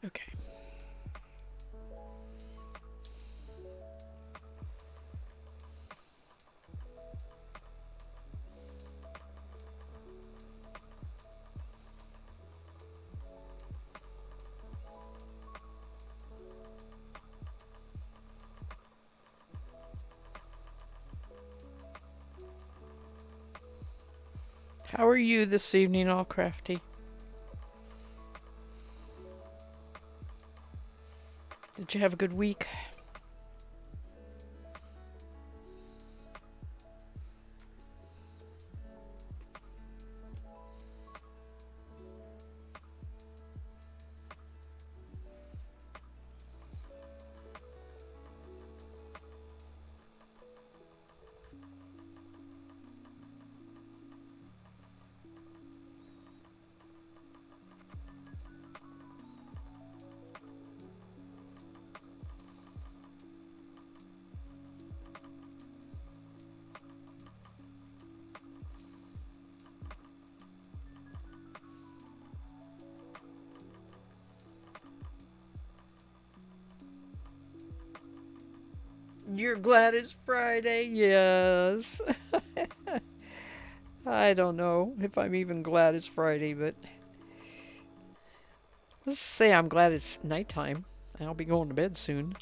Okay. How are you this evening, all crafty? Did you have a good week? You're glad it's Friday? Yes. I don't know if I'm even glad it's Friday, but let's say I'm glad it's nighttime. I'll be going to bed soon.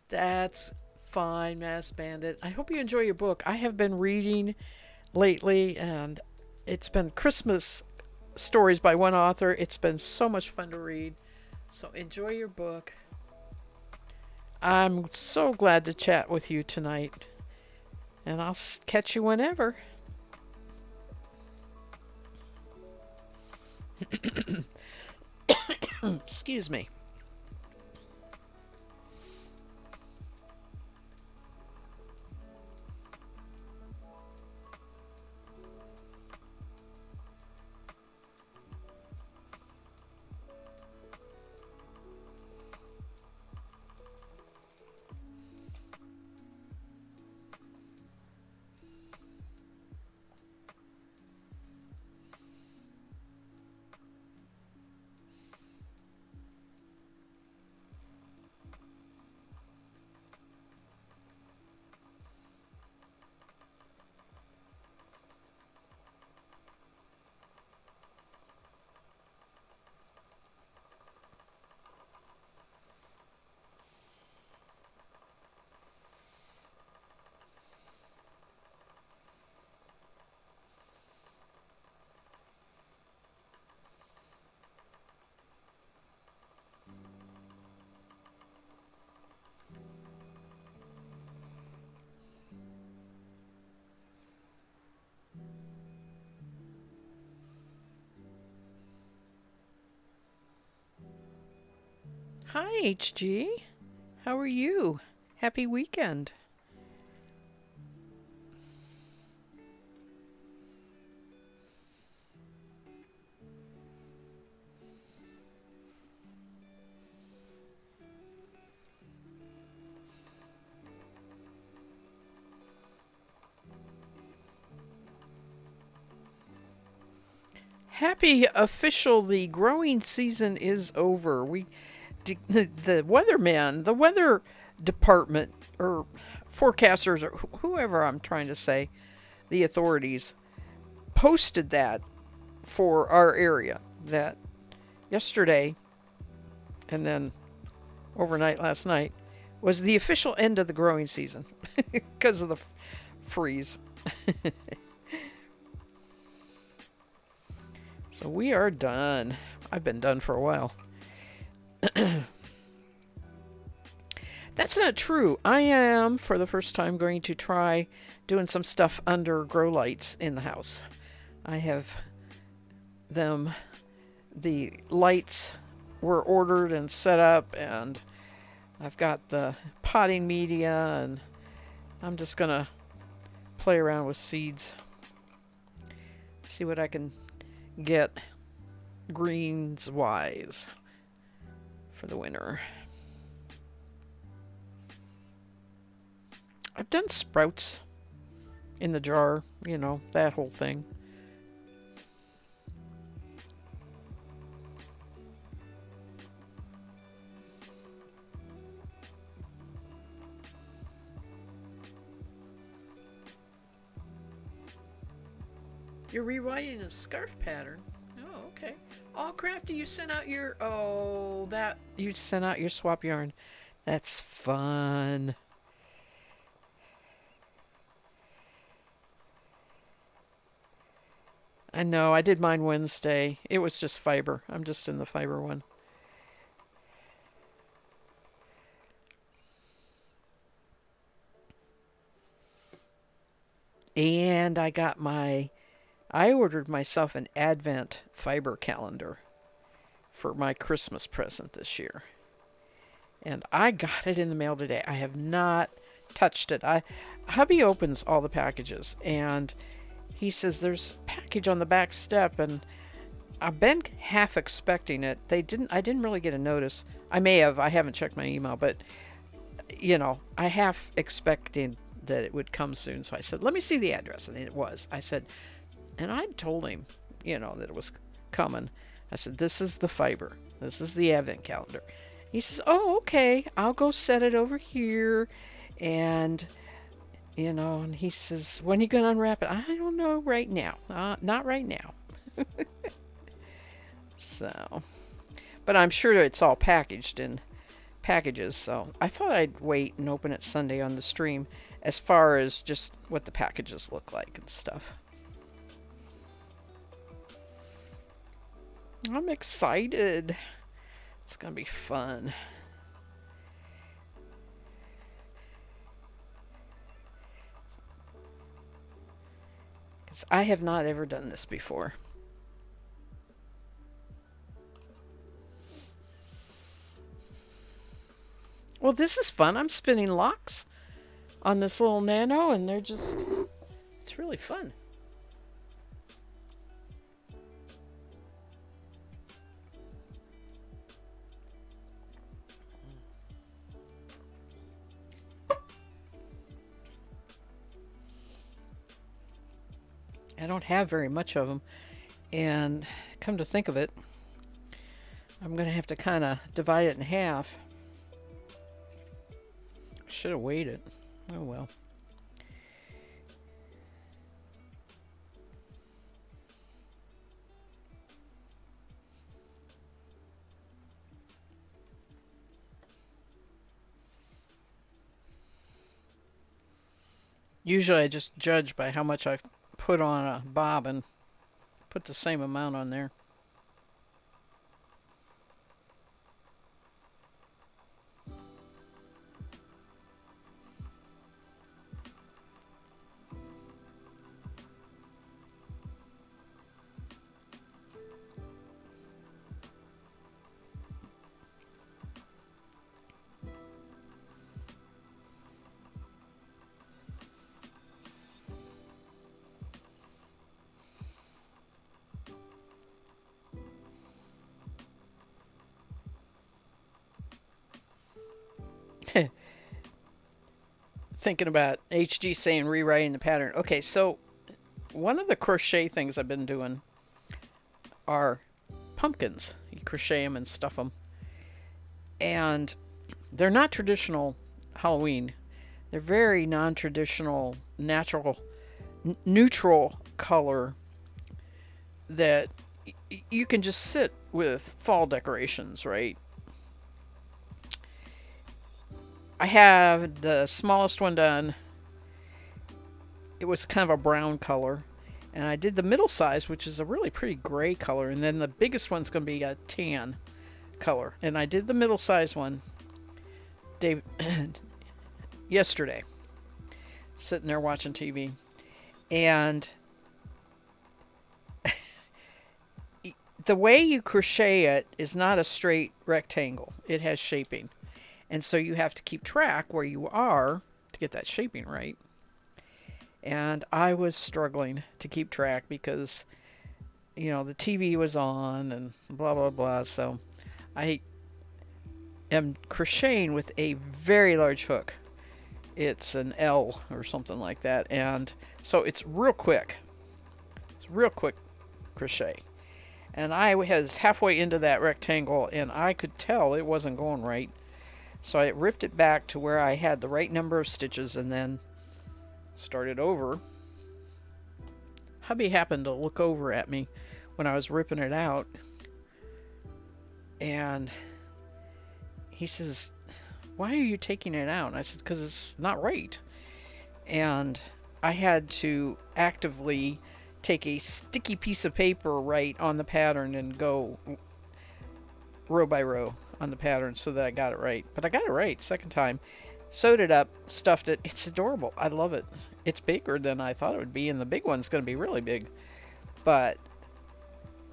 That's fine, Mass Bandit. I hope you enjoy your book. I have been reading lately, and it's been Christmas stories by one author. It's been so much fun to read. So enjoy your book. I'm so glad to chat with you tonight. And I'll catch you whenever. Excuse me. Hi, HG. How are you? Happy weekend. Happy official, the growing season is over. The weatherman, the weather department, or forecasters, or whoever I'm trying to say, the authorities, posted that for our area that yesterday and then overnight last night was the official end of the growing season because of the freeze. So we are done. I've been done for a while. That's not true. I am, for the first time, going to try doing some stuff under grow lights in the house. I have them, the lights were ordered and set up, and I've got the potting media, and I'm just going to play around with seeds, see what I can get greens wise for the winter. I've done sprouts in the jar, that whole thing. You're rewriting a scarf pattern. Oh, okay. All crafty, you sent out your that you sent out your swap yarn. That's fun. I know. I did mine Wednesday. It was just fiber. I'm just in the fiber one. And I ordered myself an Advent fiber calendar for my Christmas present this year. And I got it in the mail today. I have not touched it. Hubby opens all the packages and he says there's a package on the back step, and I've been half expecting it. I didn't really get a notice. I may have. I haven't checked my email, but I half expected that it would come soon. So I said, "Let me see the address." And it was. I said, and I told him, that it was coming. I said, "This is the fiber. This is the Advent calendar." He says, "Oh, okay. I'll go set it over here." And and he says, "When are you going to unwrap it?" I don't know right now. Not right now. So, but I'm sure it's all packaged in packages. So I thought I'd wait and open it Sunday on the stream as far as just what the packages look like and stuff. I'm excited. It's going to be fun. Because I have not ever done this before. Well, this is fun. I'm spinning locks on this little nano, and it's really fun. I don't have very much of them, and come to think of it, I'm going to have to kind of divide it in half. Should have waited. Oh well. Usually I just judge by how much I've put on a bob and put the same amount on there. thinking about HG saying rewriting the pattern. Okay, so one of the crochet things I've been doing are pumpkins. You crochet them and stuff them. And they're not traditional Halloween. They're very non-traditional, natural, neutral color that you can just sit with fall decorations, right? I have the smallest one done. It was kind of a brown color. And I did the middle size, which is a really pretty gray color. And then the biggest one's going to be a tan color. And I did the middle size one day, yesterday, sitting there watching TV. And the way you crochet it is not a straight rectangle. It has shaping. And so you have to keep track where you are to get that shaping right. And I was struggling to keep track because, the TV was on and blah, blah, blah. So I am crocheting with a very large hook. It's an L or something like that. And so it's real quick. It's real quick crochet. And I was halfway into that rectangle and I could tell it wasn't going right. So I ripped it back to where I had the right number of stitches and then started over. Hubby happened to look over at me when I was ripping it out. And he says, "Why are you taking it out?" And I said, "Because it's not right." And I had to actively take a sticky piece of paper right on the pattern and go row by row on the pattern so that I got it right. But I got it right second time. Sewed it up, stuffed it. It's adorable. I love it. It's bigger than I thought it would be, and the big one's going to be really big. But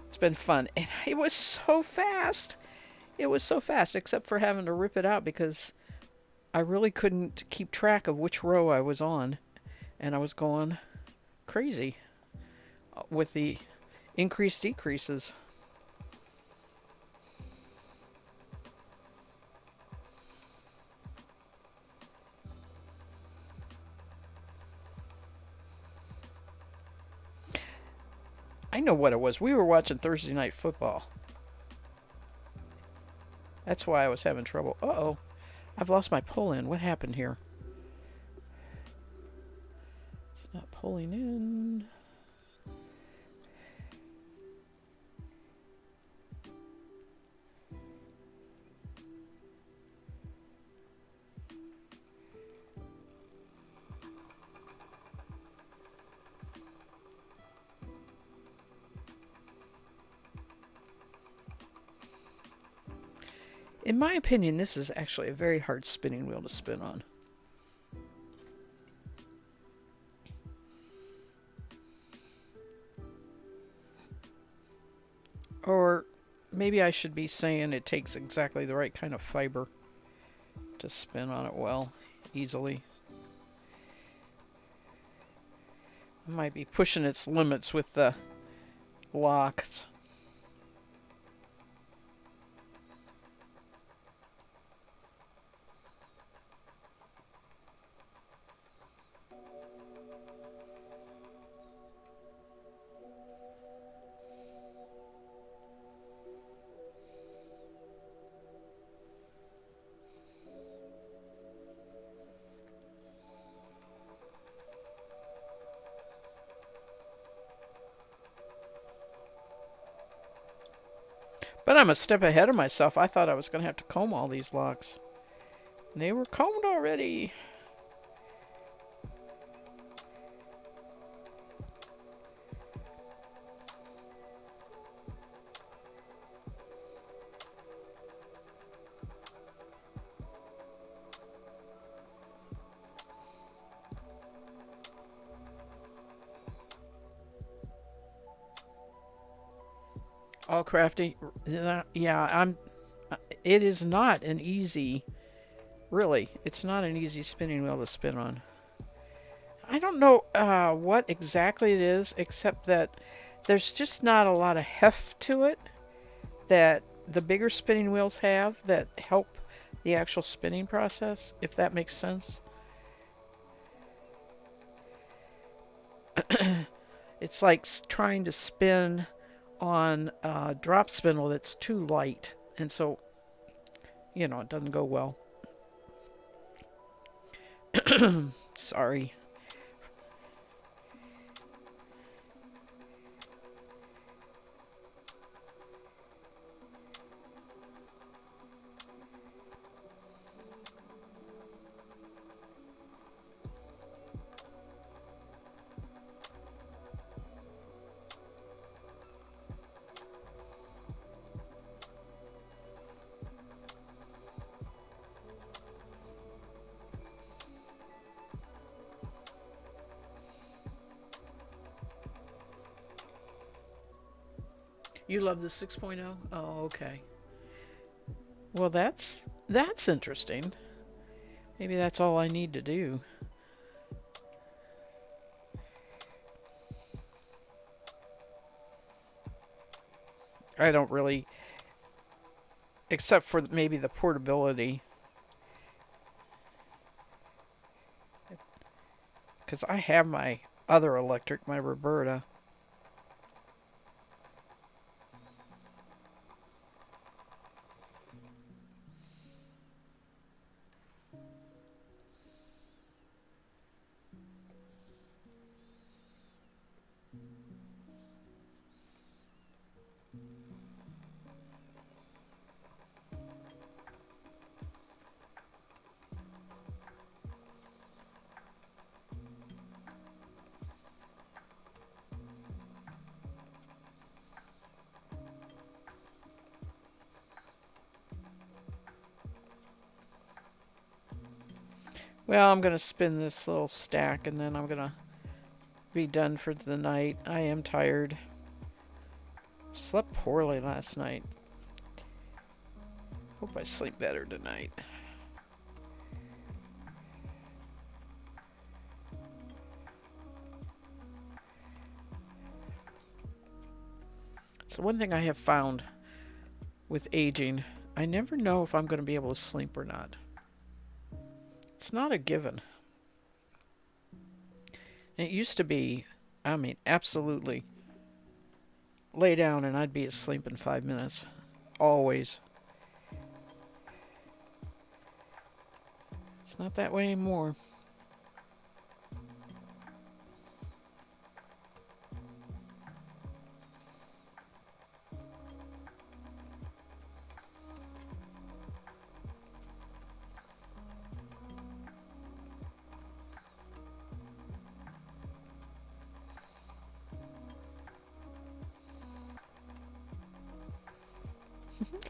it's been fun. And it was so fast. It was so fast, except for having to rip it out because I really couldn't keep track of which row I was on. And I was going crazy with the decreases. I know what it was. We were watching Thursday Night Football. That's why I was having trouble. Uh-oh. I've lost my pull-in. What happened here? It's not pulling in. In my opinion, this is actually a very hard spinning wheel to spin on. Or maybe I should be saying it takes exactly the right kind of fiber to spin on it well, easily. I might be pushing its limits with the locks. But I'm a step ahead of myself. I thought I was going to have to comb all these locks. They were combed already. All crafty. Yeah, I'm. It is not an easy. Really, it's not an easy spinning wheel to spin on. I don't know what exactly it is, except that there's just not a lot of heft to it that the bigger spinning wheels have that help the actual spinning process, if that makes sense. It's like trying to spin on a drop spindle that's too light. And so, it doesn't go well. Sorry. You love the 6.0? Oh, okay. Well, that's interesting. Maybe that's all I need to do. I don't really, except for maybe the portability, because I have my other electric, my Roberta. Well, I'm going to spin this little stack and then I'm going to be done for the night. I am tired. Slept poorly last night. Hope I sleep better tonight. So one thing I have found with aging, I never know if I'm going to be able to sleep or not. It's not a given. It used to be, I mean, absolutely lay down and I'd be asleep in 5 minutes. Always. It's not that way anymore.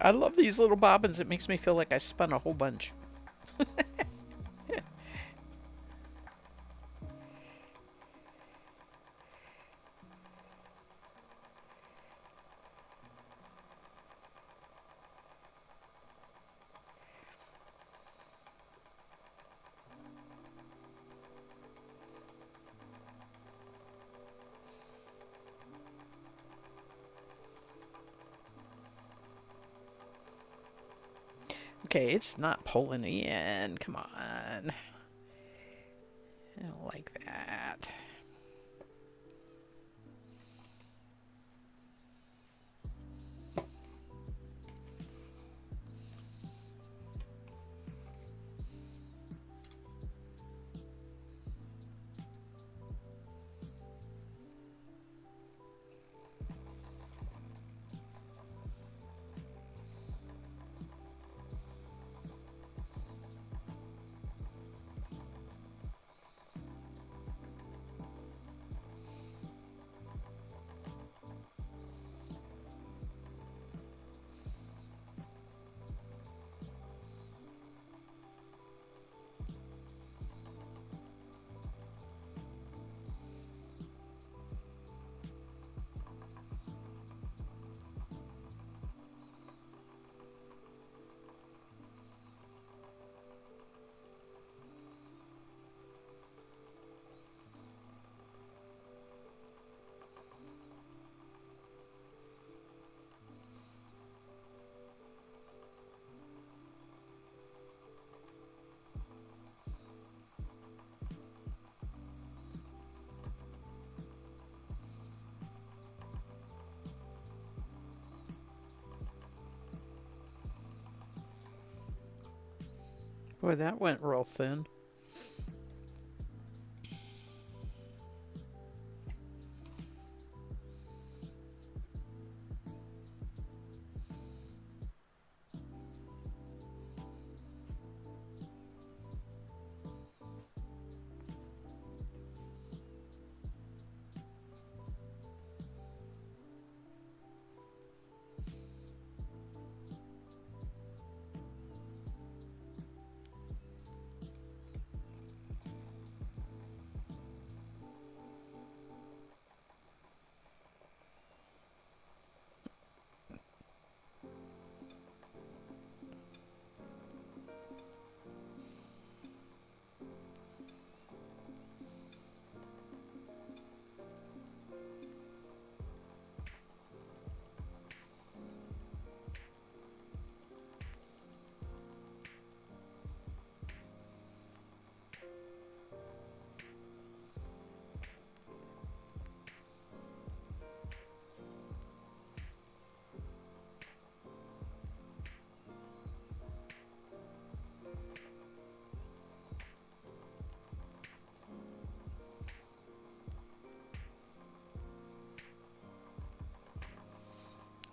I love these little bobbins. It makes me feel like I spun a whole bunch. Okay, it's not pulling in. Come on. I don't like that. Boy, that went real thin.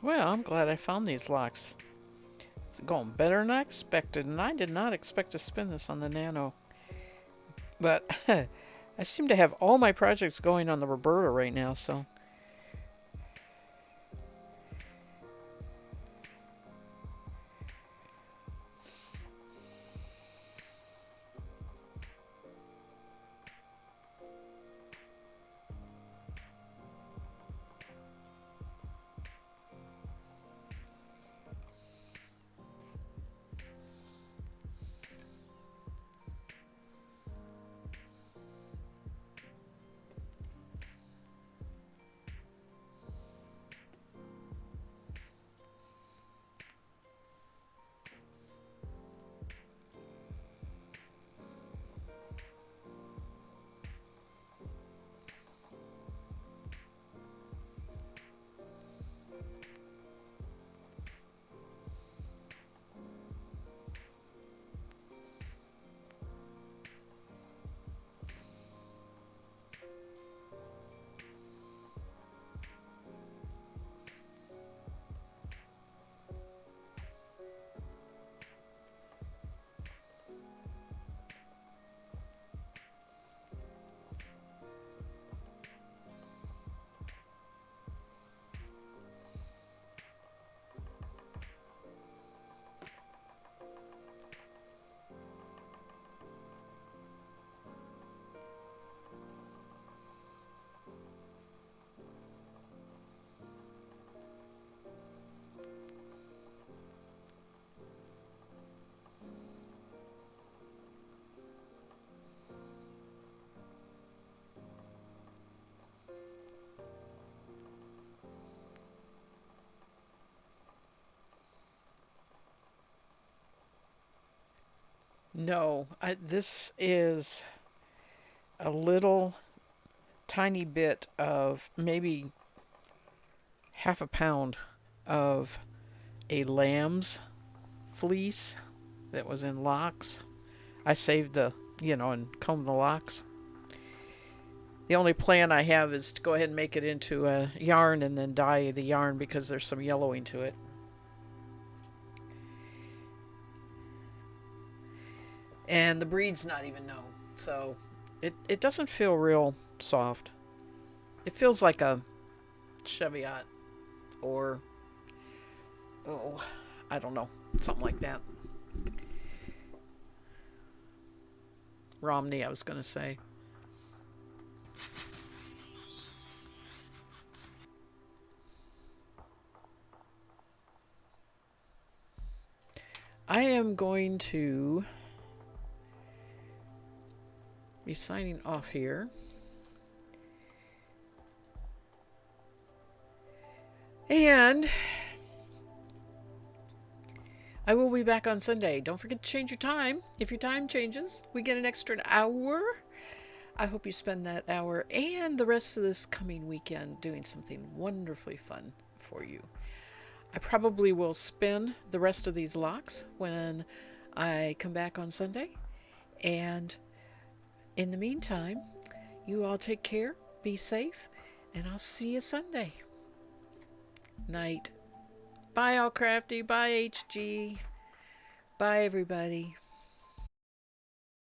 Well, I'm glad I found these locks. It's going better than I expected, and I did not expect to spin this on the Nano. But I seem to have all my projects going on the Roberta right now, so... No, this is a little tiny bit of maybe half a pound of a lamb's fleece that was in locks. I saved and combed the locks. The only plan I have is to go ahead and make it into a yarn and then dye the yarn because there's some yellowing to it. And the breed's not even known, so it doesn't feel real soft. It feels like a Cheviot or, oh, I don't know, something like that. Romney, I was going to say. I am going to be signing off here. And I will be back on Sunday. Don't forget to change your time. If your time changes, we get an extra hour. I hope you spend that hour and the rest of this coming weekend doing something wonderfully fun for you. I probably will spin the rest of these locks when I come back on Sunday. And in the meantime, you all take care, be safe, and I'll see you Sunday night. Bye, all crafty. Bye, HG. Bye, everybody.